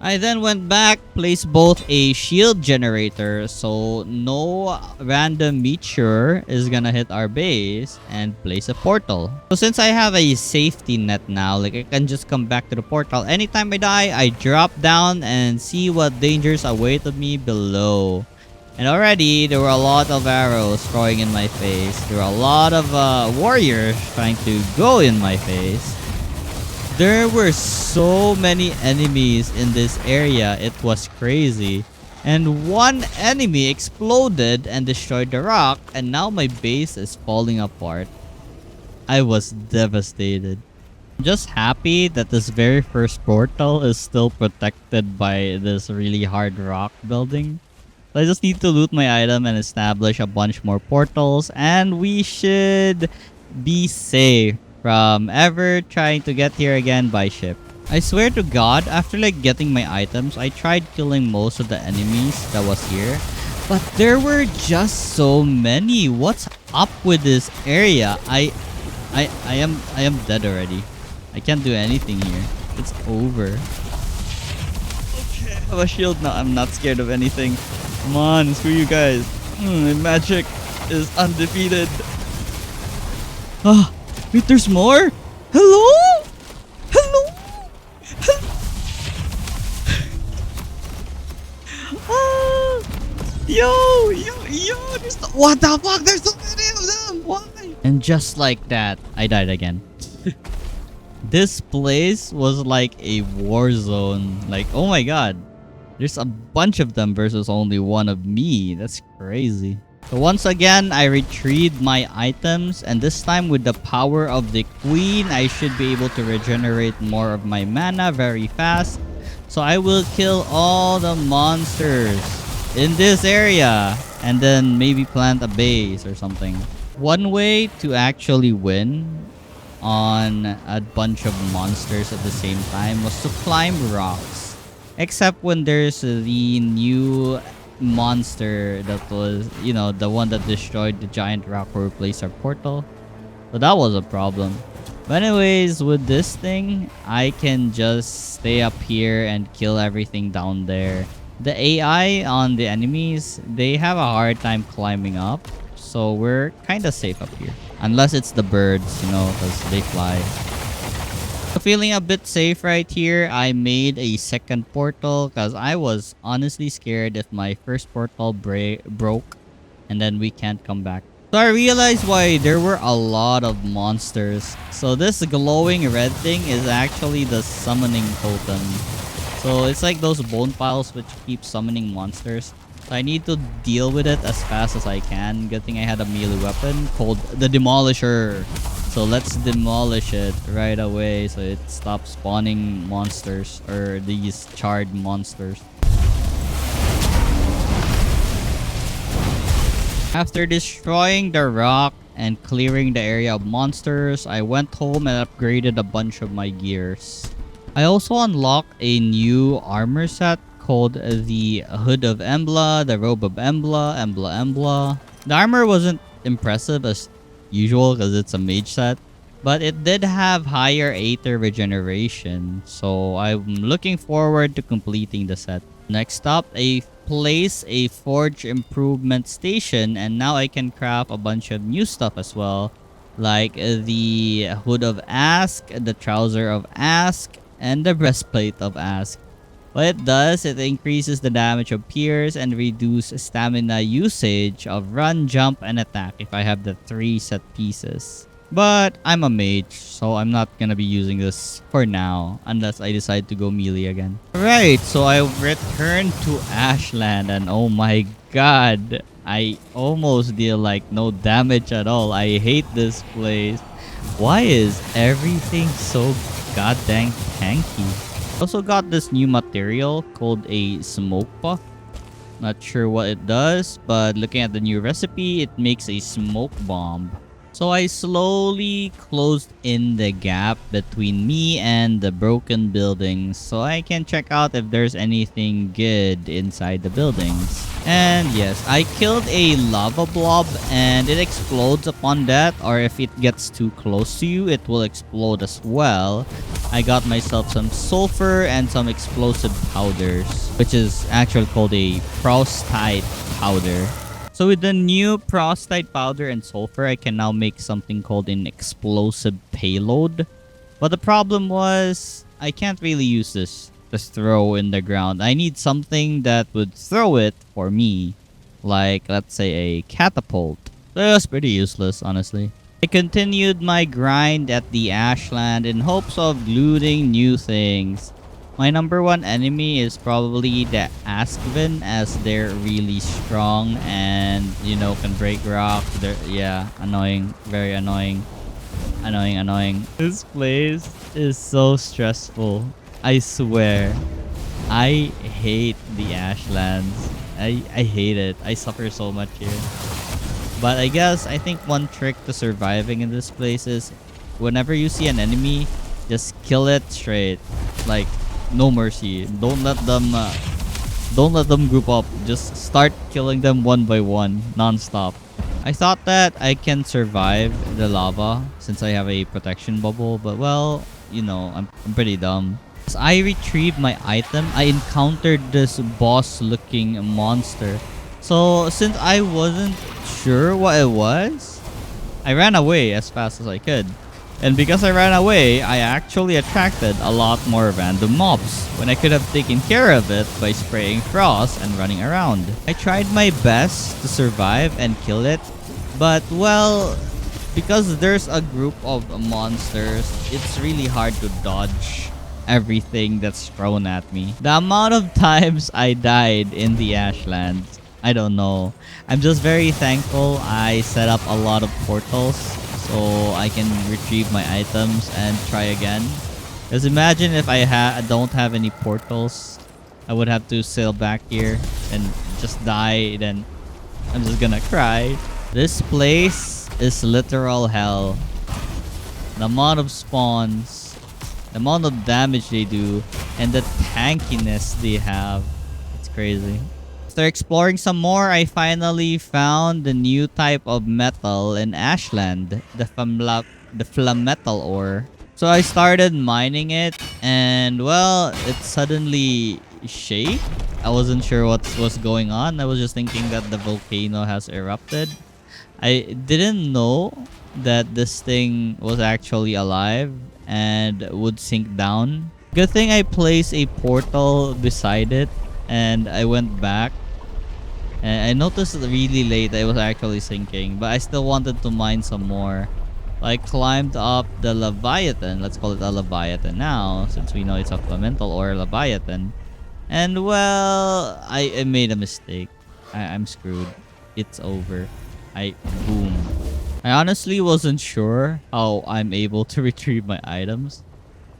I then went back, placed both a shield generator so no random meteor is gonna hit our base, and place a portal. So since I have a safety net now, like I can just come back to the portal. Anytime I die, I drop down and see what dangers awaited me below. And already, there were a lot of arrows throwing in my face. There were a lot of warriors trying to go in my face. There were so many enemies in this area, it was crazy. And one enemy exploded and destroyed the rock, and now my base is falling apart. I was devastated. I'm just happy that this very first portal is still protected by this really hard rock building. So I just need to loot my item and establish a bunch more portals, and we should be safe from ever trying to get here again by ship. I swear to God, after like getting my items, I tried killing most of the enemies that was here, but there were just so many. What's up with this area? I am dead already. I can't do anything here. It's over. Okay, I have a shield now. I'm not scared of anything. Come on, screw you guys. Magic is undefeated. Ah, wait, there's more? Hello? Hello? Ah, yo, what the fuck? There's so many of them. Why? And just like that, I died again. This place was like a war zone. Like, oh my god. There's a bunch of them versus only one of me. That's crazy. So once again, I retrieved my items, and this time with the power of the queen, I should be able to regenerate more of my mana very fast. So I will kill all the monsters in this area and then maybe plant a base or something. One way to actually win on a bunch of monsters at the same time was to climb rocks. Except when there's the new monster that was, you know, the one that destroyed the giant rock or replaced our portal. So that was a problem. But anyways, with this thing, I can just stay up here and kill everything down there. The AI on the enemies, they have a hard time climbing up. So we're kind of safe up here. Unless it's the birds, you know, because they fly. Feeling a bit safe right here, I made a second portal because I was honestly scared if my first portal broke and then we can't come back. So I realized why there were a lot of monsters. So this glowing red thing is actually the summoning totem. So it's like those bone piles which keep summoning monsters. I need to deal with it as fast as I can. Good thing I had a melee weapon called the demolisher. So let's demolish it right away so it stops spawning monsters or these charred monsters. After destroying the rock and clearing the area of monsters, I went home and upgraded a bunch of my gears. I also unlocked a new armor set called the Hood of Embla, the Robe of Embla. The armor wasn't impressive as usual because it's a mage set, but it did have higher Aether regeneration, so I'm looking forward to completing the set. Next up, I place a forge improvement station, and now I can craft a bunch of new stuff as well, like the Hood of Ask, the Trouser of Ask, and the Breastplate of Ask. What it does, it increases the damage of pierce and reduce stamina usage of run, jump, and attack if I have the 3 set pieces. But I'm a mage, so I'm not gonna be using this for now unless I decide to go melee again. Alright, so I returned to Ashland and oh my god, I almost deal like no damage at all. I hate this place. Why is everything so goddamn tanky? Also got this new material called a smoke puff. Not sure what it does, but looking at the new recipe, it makes a smoke bomb. So I slowly closed in the gap between me and the broken buildings so I can check out if there's anything good inside the buildings. And yes, I killed a lava blob and it explodes upon that, or if it gets too close to you, it will explode as well. I got myself some sulfur and some explosive powders, which is actually called a frostite powder. So with the new frostite powder and sulfur, I can now make something called an explosive payload. But the problem was, I can't really use this to throw in the ground. I need something that would throw it for me. Like, let's say a catapult. That was pretty useless, honestly. I continued my grind at the Ashland in hopes of looting new things. My number one enemy is probably the Askvin, as they're really strong and, you know, can break rock. Yeah, annoying. Very annoying. Annoying. This place is so stressful. I swear. I hate the Ashlands. I hate it. I suffer so much here. But I think one trick to surviving in this place is whenever you see an enemy, just kill it straight. Like, no mercy. Don't let them group up. Just start killing them one by one, non-stop. I thought that I can survive the lava since I have a protection bubble, but well, you know, I'm pretty dumb. As I retrieved my item, I encountered this boss-looking monster. So since I wasn't sure what it was, I ran away as fast as I could. And because I ran away, I actually attracted a lot more random mobs when I could have taken care of it by spraying frost and running around. I tried my best to survive and kill it, but well, because there's a group of monsters, it's really hard to dodge everything that's thrown at me. The amount of times I died in the Ashlands, I don't know. I'm just very thankful I set up a lot of portals so I can retrieve my items and try again. Because imagine if I don't have any portals, I would have to sail back here and just die. Then I'm just gonna cry. This place is literal hell. The amount of spawns, the amount of damage they do, and the tankiness they have. It's crazy. After exploring some more, I finally found the new type of metal in Ashland, the flametal ore. So I started mining it, and well, it suddenly shaped. I wasn't sure what was going on. I was just thinking that the volcano has erupted. I didn't know that this thing was actually alive and would sink down. Good thing I placed a portal beside it, and I went back. And I noticed really late that it was actually sinking, but I still wanted to mine some more. I climbed up the Leviathan. Let's call it a Leviathan now, since we know it's a flametal or Leviathan. And well, I made a mistake. I'm screwed. It's over. Boom. I honestly wasn't sure how I'm able to retrieve my items.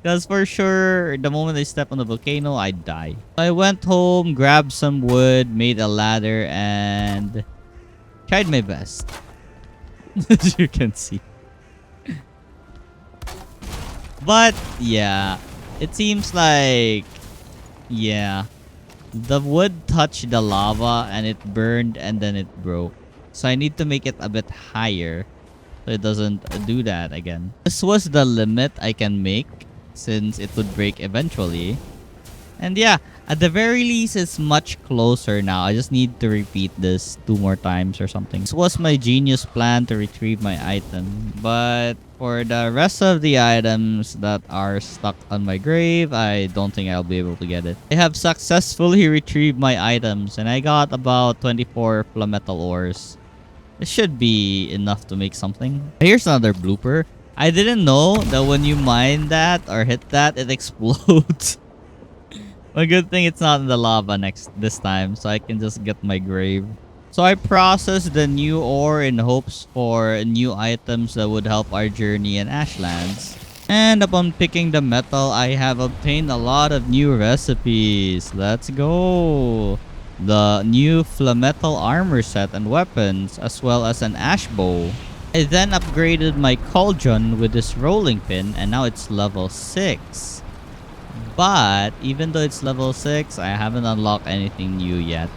Because for sure, the moment I step on the volcano, I die. I went home, grabbed some wood, made a ladder, and tried my best. As you can see. But, yeah. It seems like... Yeah. The wood touched the lava and it burned and then it broke. So I need to make it a bit higher so it doesn't do that again. This was the limit I can make since it would break eventually. And yeah, at the very least, it's much closer now. I just need to repeat this 2 more times or something. This was my genius plan to retrieve my item. But for the rest of the items that are stuck on my grave, I don't think I'll be able to get it. I have successfully retrieved my items and I got about 24 metal ores. This should be enough to make something. Here's another blooper. I didn't know that when you mine that or hit that, it explodes. A good thing it's not in the lava this time, so I can just get my grave. So I processed the new ore in hopes for new items that would help our journey in Ashlands. And upon picking the metal, I have obtained a lot of new recipes. Let's go! The new metal armor set and weapons, as well as an ash bow. I then upgraded my cauldron with this rolling pin, and now it's level 6. But even though it's level 6, I haven't unlocked anything new yet.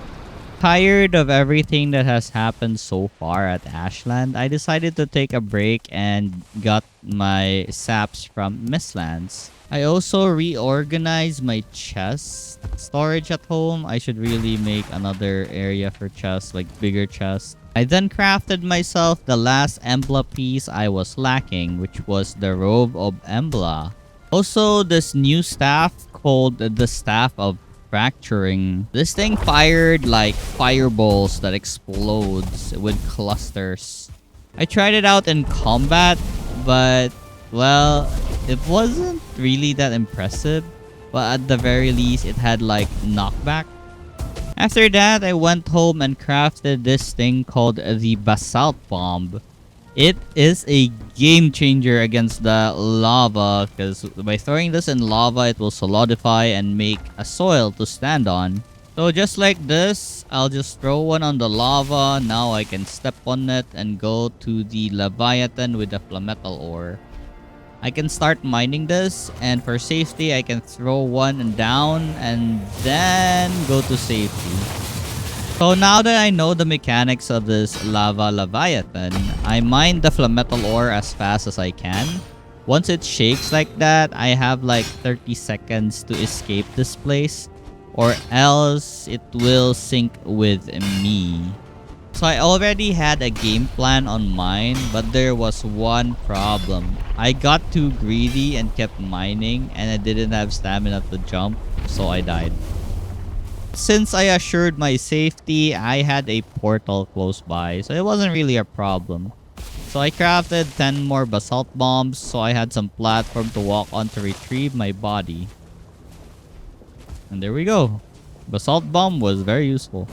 Tired of everything that has happened so far at Ashland, I decided to take a break and got my saps from Mistlands. I also reorganized my chest storage at home. I should really make another area for chests, like bigger chests. I then crafted myself the last Embla piece I was lacking, which was the robe of Embla. Also, this new staff called the Staff of Fracturing. This thing fired like fireballs that explodes with clusters. I tried it out in combat, but well, it wasn't really that impressive. But at the very least, it had like knockback. After that, I went home and crafted this thing called the Basalt Bomb. It is a game changer against the lava because by throwing this in lava, it will solidify and make a soil to stand on. So just like this, I'll just throw one on the lava. Now I can step on it and go to the Leviathan with the metal ore. I can start mining this, and for safety, I can throw one down and then go to safety. So now that I know the mechanics of this lava Leviathan, I mine the metal ore as fast as I can. Once it shakes like that, I have like 30 seconds to escape this place, or else it will sink with me. So I already had a game plan on mine, but there was one problem. I got too greedy and kept mining, and I didn't have stamina to jump, so I died. Since I assured my safety, I had a portal close by, so it wasn't really a problem. So I crafted 10 more basalt bombs, so I had some platform to walk on to retrieve my body. And there we go. Basalt bomb was very useful.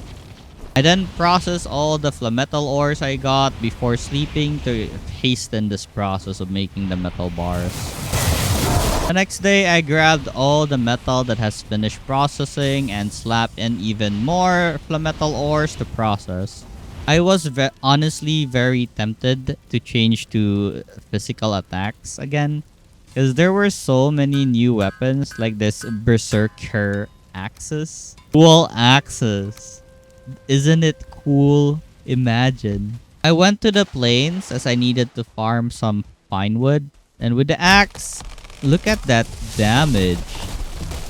I then processed all the metal ores I got before sleeping to hasten this process of making the metal bars. The next day, I grabbed all the metal that has finished processing and slapped in even more metal ores to process. I was honestly very tempted to change to physical attacks again, because there were so many new weapons like this berserker axes. Dual axes. Isn't it cool? Imagine. I went to the plains as I needed to farm some pine wood, and with the axe, look at that damage.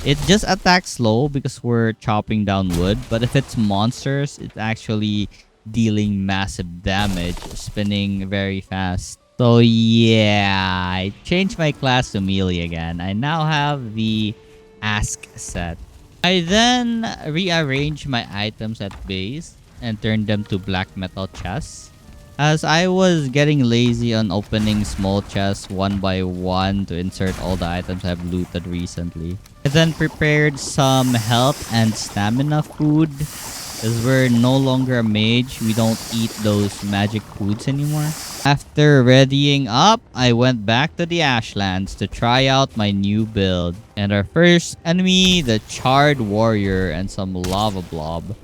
It just attacks slow because we're chopping down wood, but if it's monsters, it's actually dealing massive damage, spinning very fast. So yeah, I changed my class to melee again. I now have the Ask set. I then rearranged my items at base and turned them to black metal chests. As I was getting lazy on opening small chests one by one to insert all the items I've looted recently, I then prepared some health and stamina food. As we're no longer a mage, we don't eat those magic foods anymore. After readying up, I went back to the Ashlands to try out my new build. And our first enemy, the Charred Warrior and some Lava Blob.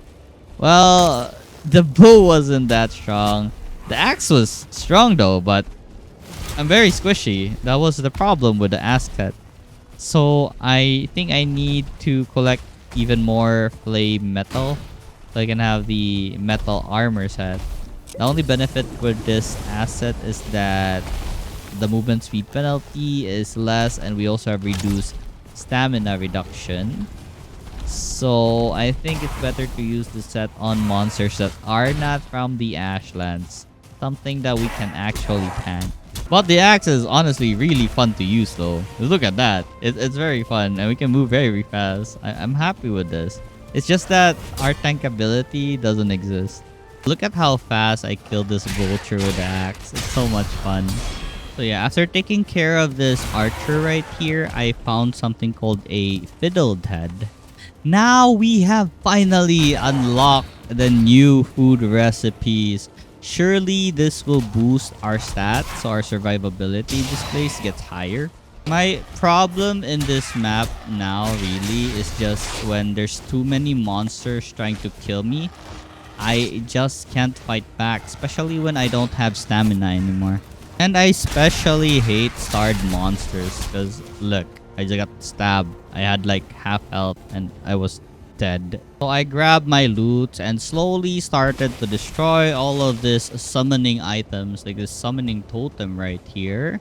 Well, the bow wasn't that strong. The axe was strong though, but I'm very squishy. That was the problem with the axe cut. So I think I need to collect even more flame metal so I can have the metal armor set. The only benefit with this asset is that the movement speed penalty is less, and we also have reduced stamina reduction. So I think it's better to use the set on monsters that are not from the Ashlands. Something that we can actually tank. But the axe is honestly really fun to use though. Look at that. It's very fun and we can move very fast. I'm happy with this. It's just that our tankability doesn't exist. Look at how fast I killed this vulture with the axe. It's so much fun. So yeah, after taking care of this archer right here, I found something called a fiddled head. Now we have finally unlocked the new food recipes. Surely this will boost our stats, so our survivability in this place gets higher. My problem in this map now really is just when there's too many monsters trying to kill me, I just can't fight back, especially when I don't have stamina anymore. And I especially hate starred monsters because look, I just got stabbed. I had like half health and I was dead. So I grabbed my loot and slowly started to destroy all of this summoning items, like this summoning totem right here.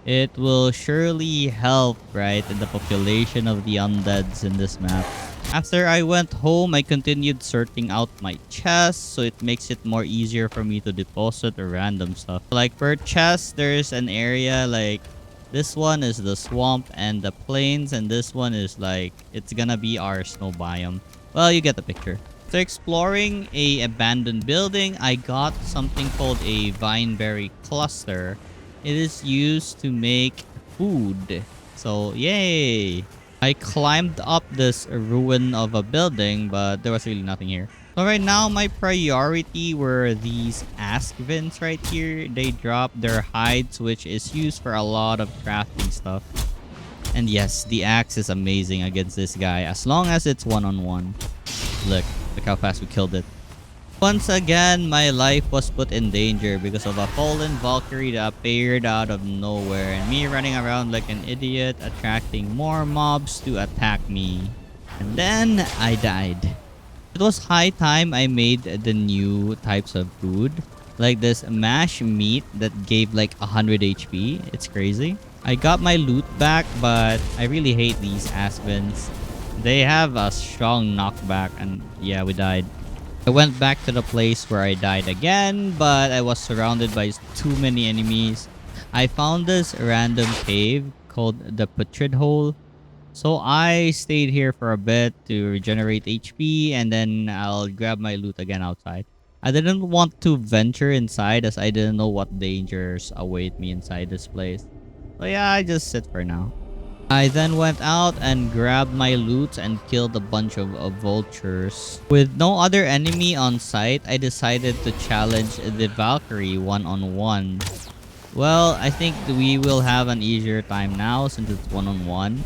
It will surely help, right, in the population of the undeads in this map. After I went home, I continued sorting out my chests, so it makes it more easier for me to deposit random stuff. Like per chest, there's an area like this one is the swamp and the plains, and this one is like it's gonna be our snow biome. Well, you get the picture. So exploring a abandoned building, I got something called a vineberry cluster. It is used to make food. So yay! I climbed up this ruin of a building, but there was really nothing here. So right now, my priority were these ask vents right here. They drop their hides, which is used for a lot of crafting stuff. And yes, the axe is amazing against this guy, as long as it's one-on-one. Look how fast we killed it. Once again, my life was put in danger because of a fallen Valkyrie that appeared out of nowhere and me running around like an idiot, attracting more mobs to attack me. And then I died. It was high time I made the new types of food, like this mash meat that gave like 100 HP. It's crazy. I got my loot back, but I really hate these aspens. They have a strong knockback, and yeah, we died. I went back to the place where I died again, but I was surrounded by too many enemies. I found this random cave called the Putrid Hole. So I stayed here for a bit to regenerate HP, and then I'll grab my loot again outside. I didn't want to venture inside as I didn't know what dangers await me inside this place. So yeah, I just sit for now. I then went out and grabbed my loot and killed a bunch of vultures. With no other enemy on site, I decided to challenge the Valkyrie one-on-one. Well, I think we will have an easier time now since it's one-on-one.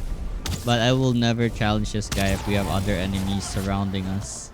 But I will never challenge this guy if we have other enemies surrounding us.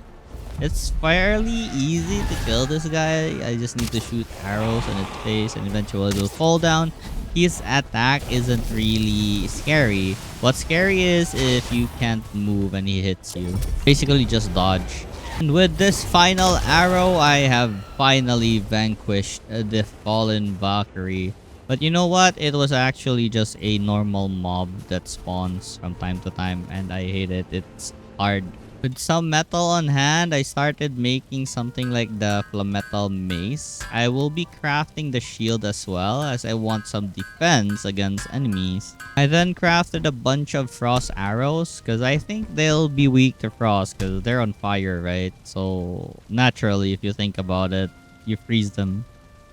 It's fairly easy to kill this guy. I just need to shoot arrows in its face and eventually it will fall down. His attack isn't really scary. What's scary is if you can't move and he hits you. Basically just dodge. And with this final arrow, I have finally vanquished the fallen Valkyrie. But you know what? It was actually just a normal mob that spawns from time to time and I hate it. It's hard. With some metal on hand, I started making something like the Flametal Mace. I will be crafting the shield as well as I want some defense against enemies. I then crafted a bunch of frost arrows because I think they'll be weak to frost because they're on fire, right? So naturally, if you think about it, you freeze them.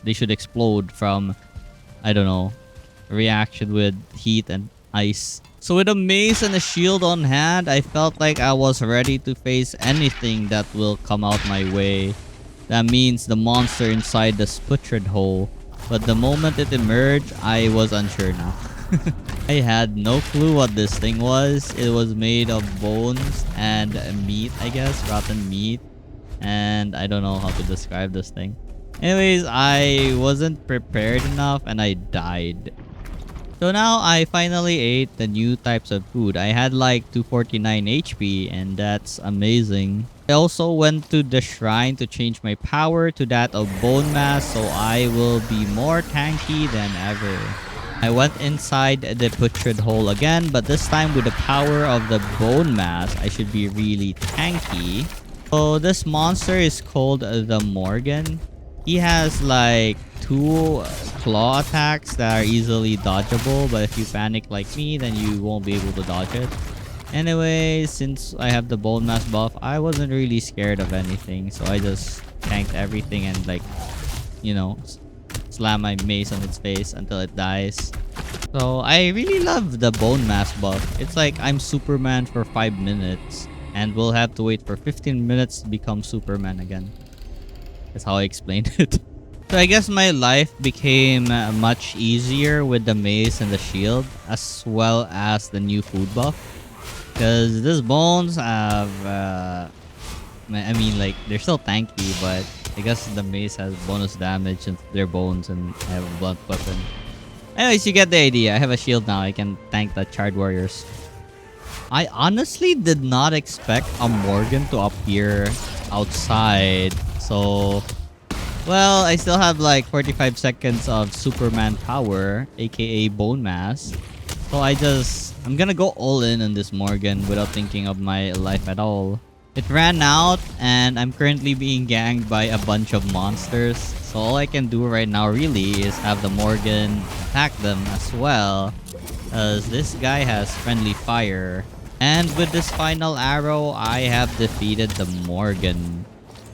they should explode from, I don't know, reaction with heat and ice. So with a mace and a shield on hand, I felt like I was ready to face anything that will come out my way. That means the monster inside the putrid hole. But the moment it emerged, I was unsure now. I had no clue what this thing was. It was made of bones and meat, I guess, rotten meat. And I don't know how to describe this thing. Anyways, I wasn't prepared enough and I died. So now I finally ate the new types of food. I had like 249 HP and that's amazing. I also went to the shrine to change my power to that of bone mass so I will be more tanky than ever. I went inside the putrid hole again, but this time with the power of the bone mass, I should be really tanky. So this monster is called the Morgan. He has like 2 claw attacks that are easily dodgeable, but if you panic like me, then you won't be able to dodge it. Anyway, since I have the bone mass buff, I wasn't really scared of anything, so I just tanked everything and like, you know, slam my mace on its face until it dies. So I really love the bone mass buff. It's like I'm Superman for 5 minutes and we'll have to wait for 15 minutes to become Superman again. That's how I explained it. So I guess my life became much easier with the mace and the shield, as well as the new food buff. Because these bones have, I mean, like, they're still tanky, but I guess the mace has bonus damage since they're bones and I have a blunt weapon. Anyways, you get the idea. I have a shield now. I can tank the charred warriors. I honestly did not expect a Morgan to appear outside. So, well, I still have like 45 seconds of Superman power, aka bone mass. So I'm gonna go all in on this Morgan without thinking of my life at all. It ran out and I'm currently being ganged by a bunch of monsters. So all I can do right now really is have the Morgan attack them as well, as this guy has friendly fire. And with this final arrow, I have defeated the Morgan.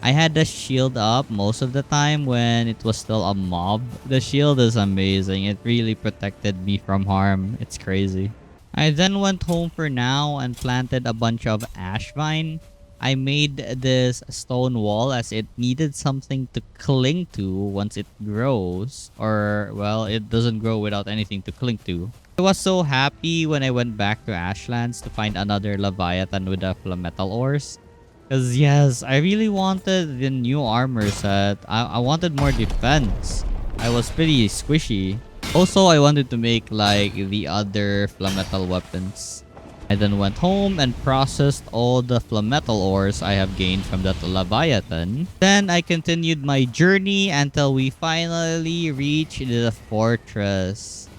I had the shield up most of the time when it was still a mob. The shield is amazing. It really protected me from harm. It's crazy. I then went home for now and planted a bunch of ash vine. I made this stone wall as it needed something to cling to once it grows. Or, well, it doesn't grow without anything to cling to. I was so happy when I went back to Ashlands to find another Leviathan with the metal ores. Because yes, I really wanted the new armor set. I wanted more defense. I was pretty squishy. Also, I wanted to make like the other metal weapons. I then went home and processed all the metal ores I have gained from that Leviathan. Then I continued my journey until we finally reached the fortress.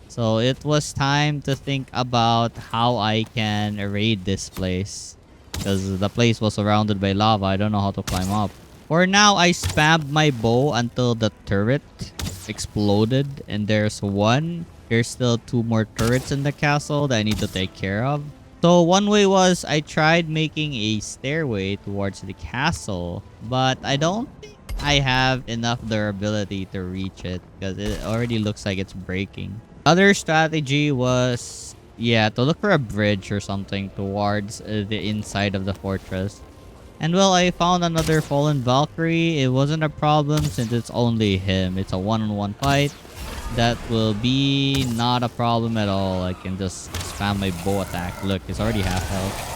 So it was time to think about how I can raid this place. Because the place was surrounded by lava. I don't know how to climb up. For now, I spammed my bow until the turret exploded. And there's one. There's still 2 more turrets in the castle that I need to take care of. So one way was I tried making a stairway towards the castle. But I don't think I have enough durability to reach it. Because it already looks like it's breaking. Other strategy was, yeah, to look for a bridge or something towards the inside of the fortress. And well, I found another fallen Valkyrie. It wasn't a problem since it's only him. It's a one-on-one fight. That will be not a problem at all. I can just spam my bow attack. Look, it's already half health.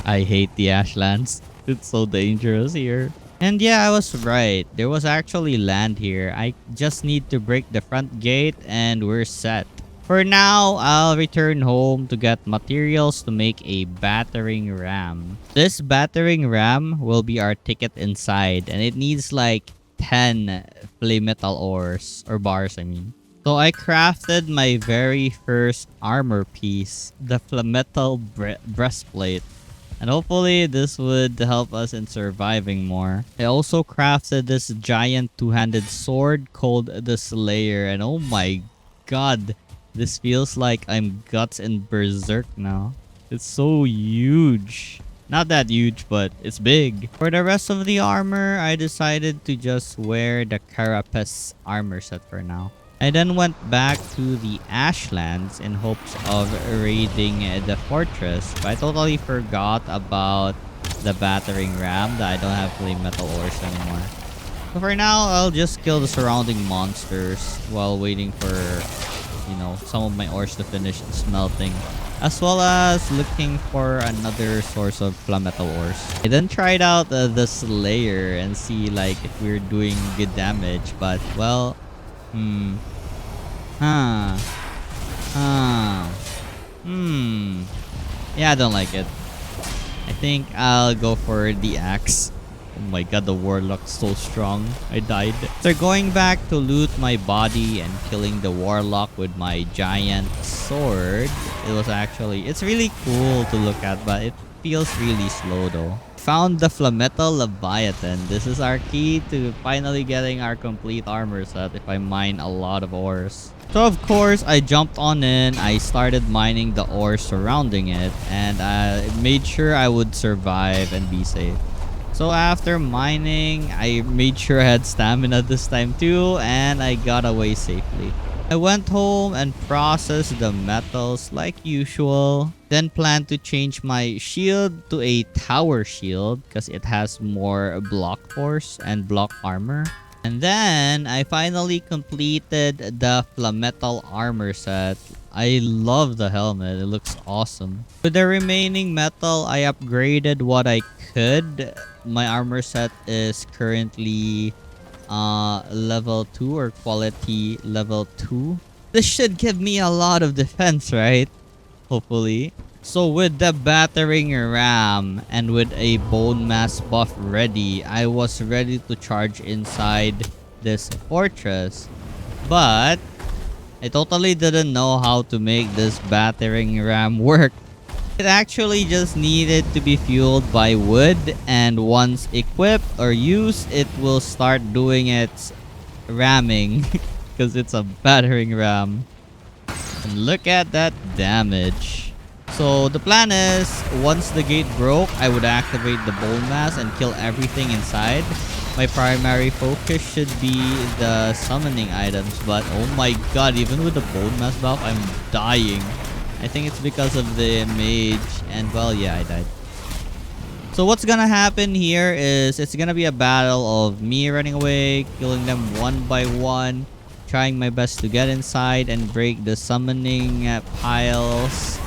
I hate the Ashlands. It's so dangerous here. And yeah, I was right. There was actually land here. I just need to break the front gate and we're set. For now, I'll return home to get materials to make a battering ram. This battering ram will be our ticket inside and it needs like 10 flame metal ores or bars, I mean. So I crafted my very first armor piece, the metal breastplate. And hopefully this would help us in surviving more. I also crafted this giant two-handed sword called the Slayer. And oh my god, this feels like I'm Guts in Berserk now. It's so huge. Not that huge, but it's big. For the rest of the armor, I decided to just wear the Carapace armor set for now. I then went back to the Ashlands in hopes of raiding the fortress, but I totally forgot about the battering ram that I don't have flame metal ores anymore. So for now, I'll just kill the surrounding monsters while waiting for, you know, some of my ores to finish smelting, as well as looking for another source of flame metal ores. I then tried out the Slayer and see like if we're doing good damage, but well, yeah, I don't like it. I think I'll go for the axe. Oh my god, the warlock's so strong. I died. So going back to loot my body and killing the warlock with my giant sword. It's really cool to look at, but it feels really slow though. Found the Flametal Leviathan. This is our key to finally getting our complete armor set if I mine a lot of ores. So of course, I jumped on in. I started mining the ores surrounding it, and I made sure I would survive and be safe. So after mining, I made sure I had stamina this time too, and I got away safely. I went home and processed the metals like usual. Then planned to change my shield to a tower shield because it has more block force and block armor. And then I finally completed the Flametal armor set. I love the helmet. It looks awesome. With the remaining metal, I upgraded what I could. My armor set is currently level 2 or quality level 2. This should give me a lot of defense, right? Hopefully. So with the battering ram and with a bone mass buff ready, I was ready to charge inside this fortress. But I totally didn't know how to make this battering ram work. It actually just needed to be fueled by wood, and once equipped or used, it will start doing its ramming because it's a battering ram. And look at that damage. So the plan is, once the gate broke, I would activate the bone mass and kill everything inside. My primary focus should be the summoning items, but oh my god, even with the bone mass buff, I'm dying. I think it's because of the mage, and well, yeah, I died. So what's gonna happen here is it's gonna be a battle of me running away, killing them one by one, trying my best to get inside and break the summoning piles,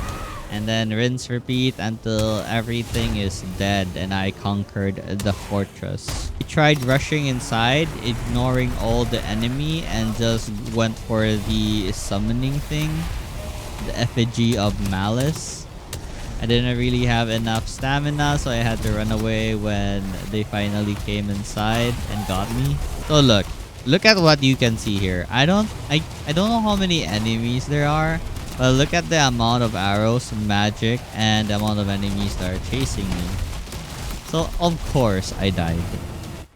and then rinse repeat until everything is dead and I conquered the fortress. I tried rushing inside, ignoring all the enemy, and just went for the summoning thing. The effigy of malice. I didn't really have enough stamina, so I had to run away when they finally came inside and got me. So look at what you can see here. I don't know how many enemies there are, but look at the amount of arrows, magic, and the amount of enemies that are chasing me. So of course I died.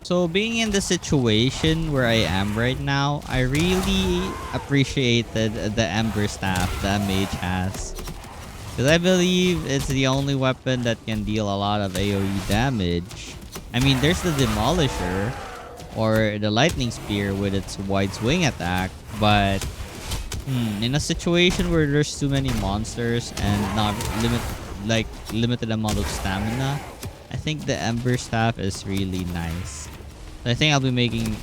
So being in the situation where I am right now, I really appreciated the Ember Staff that Mage has. Because I believe it's the only weapon that can deal a lot of AoE damage. I mean, there's the Demolisher or the Lightning Spear with its wide swing attack, but in a situation where there's too many monsters and not limited amount of stamina, I think the Ember Staff is really nice. I think I'll be making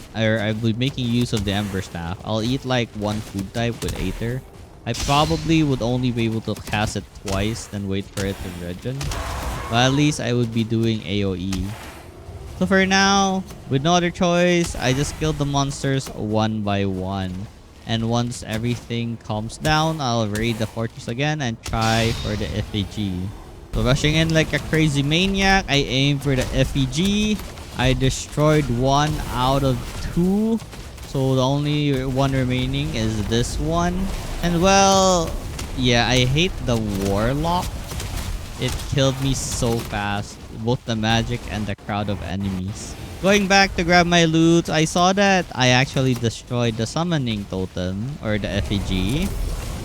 use of the Ember Staff. I'll eat like one food type with Aether. I probably would only be able to cast it twice, then wait for it to regen. But at least I would be doing AoE. So for now, with no other choice, I just killed the monsters one by one. And once everything calms down, I'll raid the fortress again and try for the effigy. So rushing in like a crazy maniac, I aim for the effigy. I destroyed 1 out of 2. So the only one remaining is this one. And well, yeah, I hate the warlock. it killed me so fast. Both the magic and the crowd of enemies. Going back to grab my loot, I saw that I actually destroyed the summoning totem or the effigy.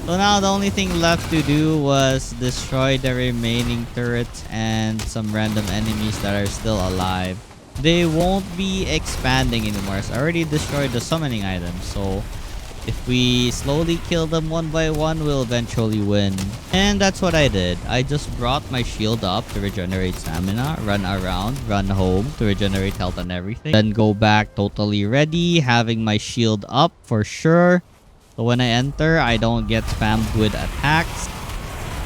So now the only thing left to do was destroy the remaining turrets and some random enemies that are still alive. They won't be expanding anymore. So I already destroyed the summoning items. So if we slowly kill them one by one, we'll eventually win. And that's what I did. I just brought my shield up to regenerate stamina, run around, run home to regenerate health and everything. Then go back totally ready, having my shield up for sure. So when I enter, I don't get spammed with attacks.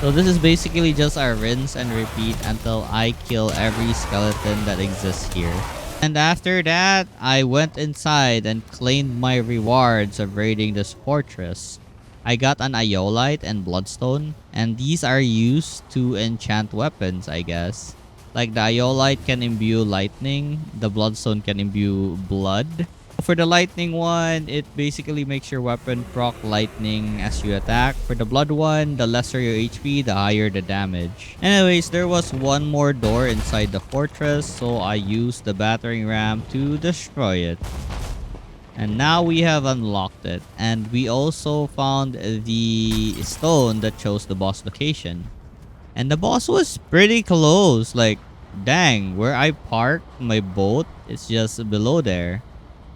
So this is basically just our rinse and repeat until I kill every skeleton that exists here. And after that, I went inside and claimed my rewards of raiding this fortress. I got an Iolite and Bloodstone, and these are used to enchant weapons, I guess. Like the Iolite can imbue lightning, the Bloodstone can imbue blood. For the lightning one, it basically makes your weapon proc lightning as you attack. For the blood one, the lesser your HP, the higher the damage. Anyways, there was one more door inside the fortress, so I used the battering ram to destroy it. And now we have unlocked it. And we also found the stone that shows the boss location. And the boss was pretty close. Like, dang, where I parked my boat, it's just below there.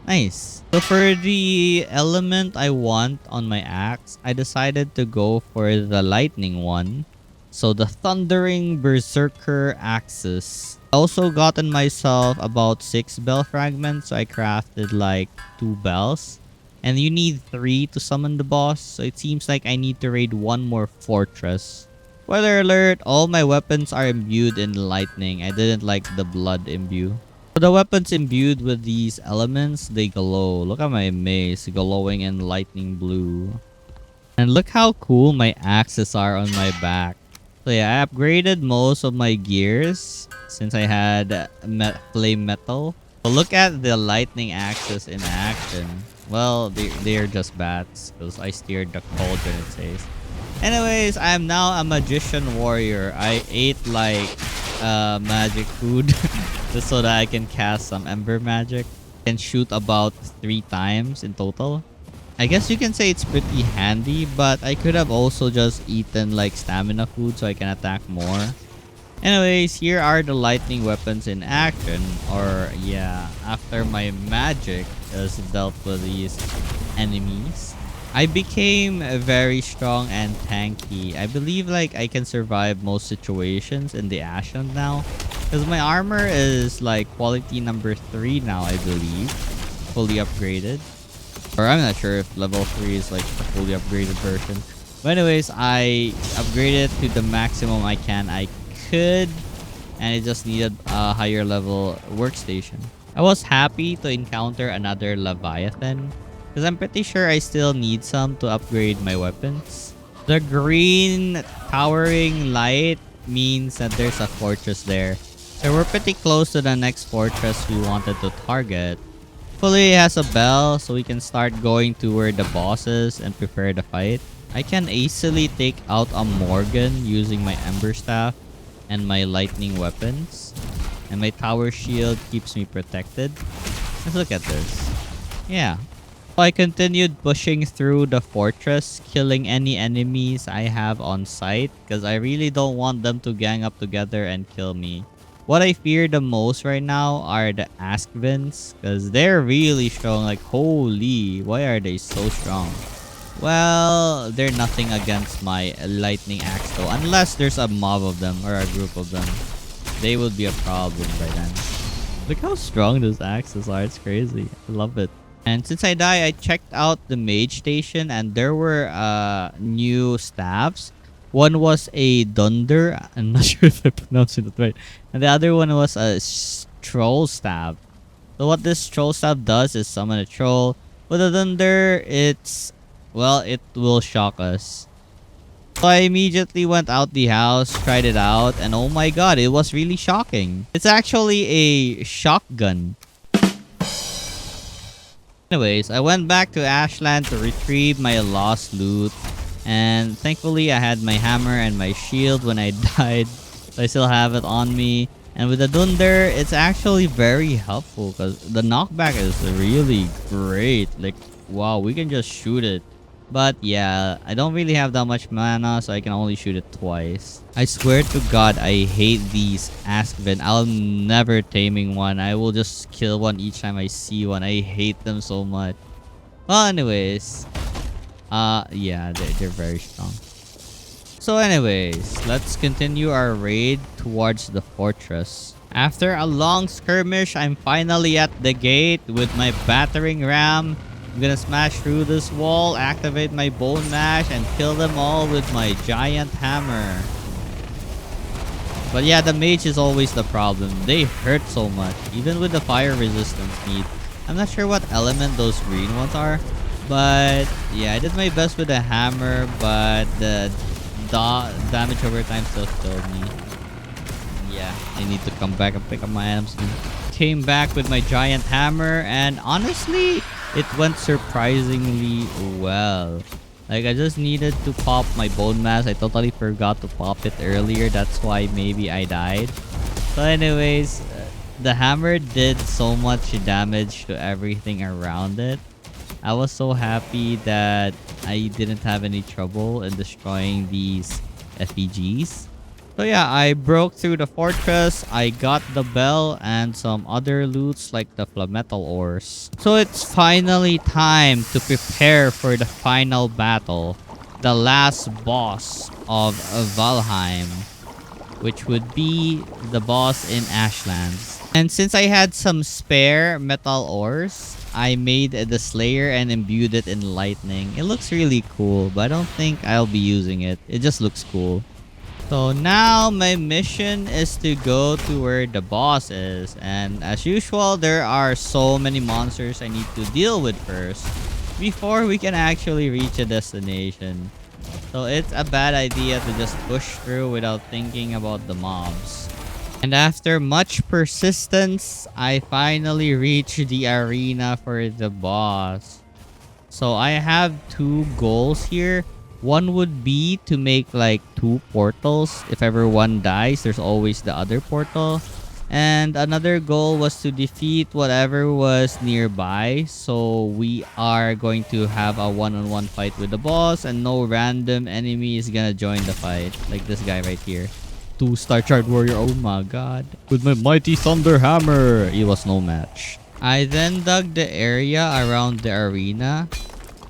Nice. So for the element I want on my axe, I decided to go for the lightning one. So the thundering berserker axes. I also gotten myself about 6 bell fragments, so I crafted like 2 bells. And you need 3 to summon the boss, so it seems like I need to raid one more fortress. Spoiler alert, all my weapons are imbued in lightning. I didn't like the blood imbue. So the weapons imbued with these elements, they glow. Look at my mace glowing in lightning blue. And look how cool my axes are on my back. So yeah, I upgraded most of my gears since I had flame metal. But look at the lightning axes in action. Well, they're just bats because I steered the cauldron, it says. Anyways, I am now a magician warrior. I ate like magic food just so that I can cast some ember magic and shoot about 3 times in total. I guess you can say it's pretty handy, but I could have also just eaten like stamina food so I can attack more. Anyways, here are the lightning weapons in action. Or yeah, after my magic has dealt with these enemies, I became very strong and tanky. I believe like I can survive most situations in the Ashlands now. Because my armor is like quality number 3 now, I believe. Fully upgraded. Or I'm not sure if level 3 is like the fully upgraded version. But anyways, I upgraded to the maximum I could. And it just needed a higher level workstation. I was happy to encounter another Leviathan. Because I'm pretty sure I still need some to upgrade my weapons. The green towering light means that there's a fortress there. So we're pretty close to the next fortress we wanted to target. Hopefully it has a bell so we can start going toward the bosses and prepare the fight. I can easily take out a Morgan using my Ember Staff and my lightning weapons. And my tower shield keeps me protected. Let's look at this. Yeah. I continued pushing through the fortress, killing any enemies I have on sight because I really don't want them to gang up together and kill me. What I fear the most right now are the Askvins because they're really strong. Like, holy, why are they so strong? Well, they're nothing against my lightning axe though, unless there's a mob of them or a group of them. They would be a problem by then. Look how strong those axes are. It's crazy. I love it. And since I died, I checked out the mage station and there were new staffs. One was a Dunder. I'm not sure if I pronounced it right. And the other one was a troll staff. So what this troll staff does is summon a troll. With a Dunder, well, it will shock us. So I immediately went out the house, tried it out, and oh my god, it was really shocking. It's actually a shotgun. Anyways, I went back to Ashland to retrieve my lost loot. And thankfully, I had my hammer and my shield when I died. So I still have it on me. And with the Dunder, it's actually very helpful because the knockback is really great. Like, wow, we can just shoot it. But yeah, I don't really have that much mana, so I can only shoot it twice. I swear to God, I hate these Askven. I'll never taming one. I will just kill one each time I see one. I hate them so much. Well, anyways, yeah, they're very strong. So anyways, let's continue our raid towards the fortress. After a long skirmish, I'm finally at the gate with my battering ram. I'm gonna smash through this wall, activate my bone mash, and kill them all with my giant hammer. But yeah, the mage is always the problem. They hurt so much, even with the fire resistance need. I'm not sure what element those green ones are. But yeah, I did my best with the hammer, but the damage over time still killed me. Yeah, I need to come back and pick up my items. Came back with my giant hammer, and honestly, it went surprisingly well. Like, I just needed to pop my bone mass. I totally forgot to pop it earlier. That's why maybe I died. So anyways, the hammer did so much damage to everything around it. I was so happy that I didn't have any trouble in destroying these FPGs. So yeah, I broke through the fortress, I got the bell and some other loots like the flametal ores. So it's finally time to prepare for the final battle, the last boss of Valheim, which would be the boss in Ashlands. And since I had some spare metal ores, I made the Slayer and imbued it in lightning. It looks really cool, but I don't think I'll be using it. It just looks cool. So now my mission is to go to where the boss is. And as usual, there are so many monsters I need to deal with first before we can actually reach a destination. So it's a bad idea to just push through without thinking about the mobs. And after much persistence, I finally reached the arena for the boss. So I have two goals here. One would be to make like 2 portals. If ever one dies, there's always the other portal. And another goal was to defeat whatever was nearby. So we are going to have a one-on-one fight with the boss, and no random enemy is gonna join the fight. Like this guy right here. 2-star Charred Warrior, oh my god. With my mighty Thunder Hammer, it was no match. I then dug the area around the arena.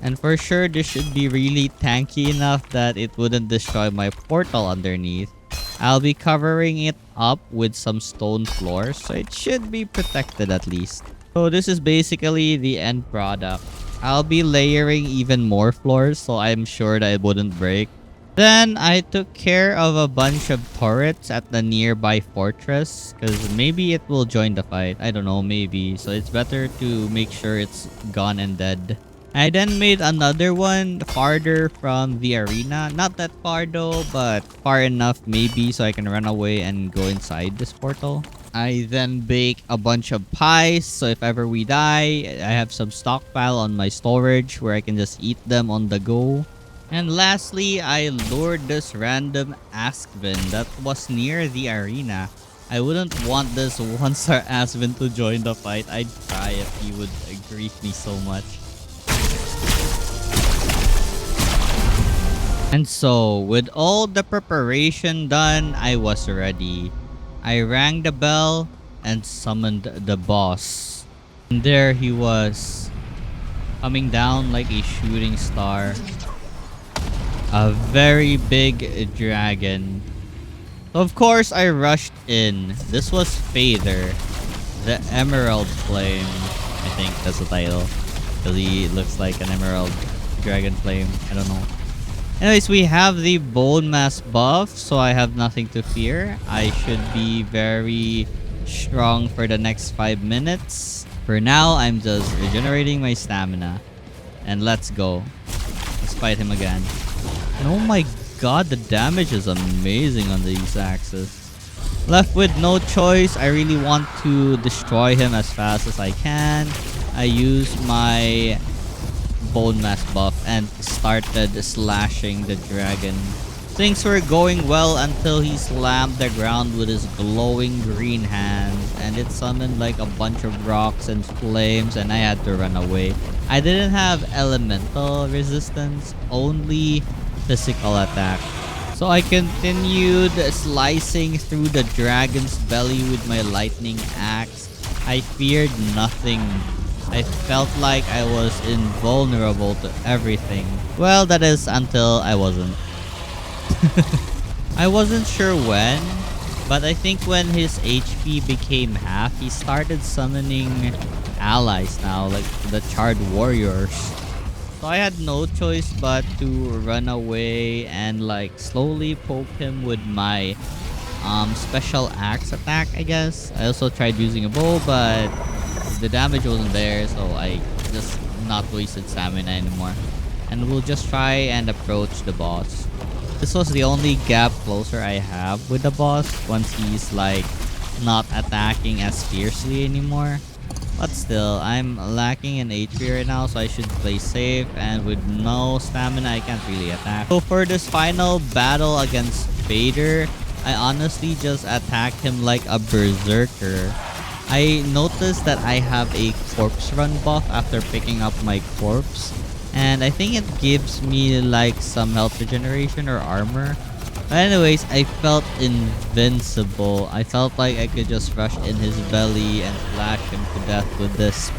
And for sure, this should be really tanky enough that it wouldn't destroy my portal underneath. I'll be covering it up with some stone floors, so it should be protected at least. So this is basically the end product. I'll be layering even more floors, so I'm sure that it wouldn't break. Then I took care of a bunch of turrets at the nearby fortress, because maybe it will join the fight. I don't know, maybe. So it's better to make sure it's gone and dead. I then made another one farther from the arena. Not that far though, but far enough maybe so I can run away and go inside this portal. I then bake a bunch of pies, so if ever we die, I have some stockpile on my storage where I can just eat them on the go. And lastly, I lured this random Askven that was near the arena. I wouldn't want this 1-star Askven to join the fight. I'd cry if he would grief me so much. And so, with all the preparation done, I was ready. I rang the bell and summoned the boss. And there he was, coming down like a shooting star. A very big dragon. Of course, I rushed in. This was Father, the Emerald Flame. I think that's the title. Because he looks like an Emerald Dragon Flame. I don't know. Anyways, we have the bone mass buff, so I have nothing to fear. I should be very strong for the next 5 minutes. For now, I'm just regenerating my stamina. And let's go. Let's fight him again. And oh my god, the damage is amazing on these axes. Left with no choice, I really want to destroy him as fast as I can. I use my bone mass buff and started slashing the dragon Things were going well until he slammed the ground with his glowing green hands, and it summoned like a bunch of rocks and flames, and I had to run away. I didn't have elemental resistance, only physical attack. So I continued slicing through the dragon's belly with my lightning axe. I feared nothing. I felt like I was invulnerable to everything. Well, that is until I wasn't. I wasn't sure when, but I think when his HP became half, he started summoning allies now, like the Charred Warriors. So I had no choice but to run away and like slowly poke him with my special axe attack, I guess. I also tried using a bow, but the damage wasn't there, so I just not wasted stamina anymore. And we'll just try and approach the boss. This was the only gap closer I have with the boss once he's like not attacking as fiercely anymore. But still, I'm lacking in HP right now, so I should play safe, and with no stamina I can't really attack. So for this final battle against Vader, I honestly just attacked him like a berserker. I noticed that I have a corpse run buff after picking up my corpse, and I think it gives me like some health regeneration or armor. But anyways, I felt invincible. I felt like I could just rush in his belly and slash him to death with this.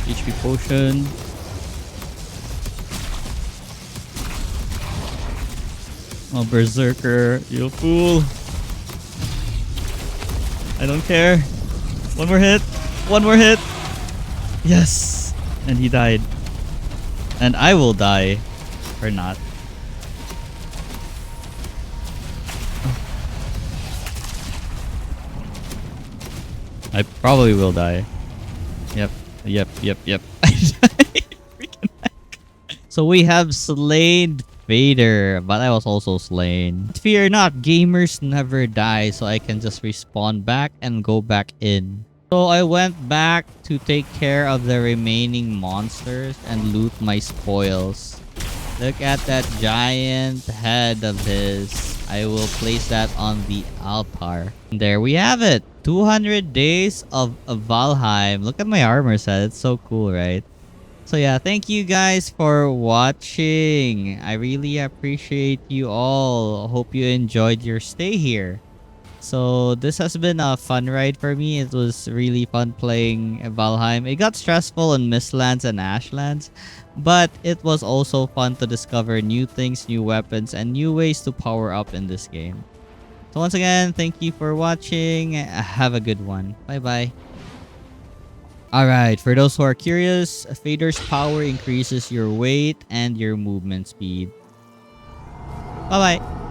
HP potion. Oh, berserker, you fool. I don't care. One more hit. One more hit. Yes. And he died. And I will die. Or not. I probably will die. Yep. I died. Freaking heck. So we have slain Vader, but I was also slain. Fear not, gamers never die, so I can just respawn back and go back in. So I went back to take care of the remaining monsters and loot my spoils. Look at that giant head of his. I will place that on the altar. And there we have it. 200 days of Valheim. Look at my armor set. It's so cool, right? So yeah, thank you guys for watching. I really appreciate you all. Hope you enjoyed your stay here. So this has been a fun ride for me. It was really fun playing Valheim. It got stressful in Mistlands and Ashlands, but it was also fun to discover new things, new weapons, and new ways to power up in this game. So once again, thank you for watching. Have a good one. Bye-bye. Alright, for those who are curious, Vader's power increases your weight and your movement speed. Bye-bye.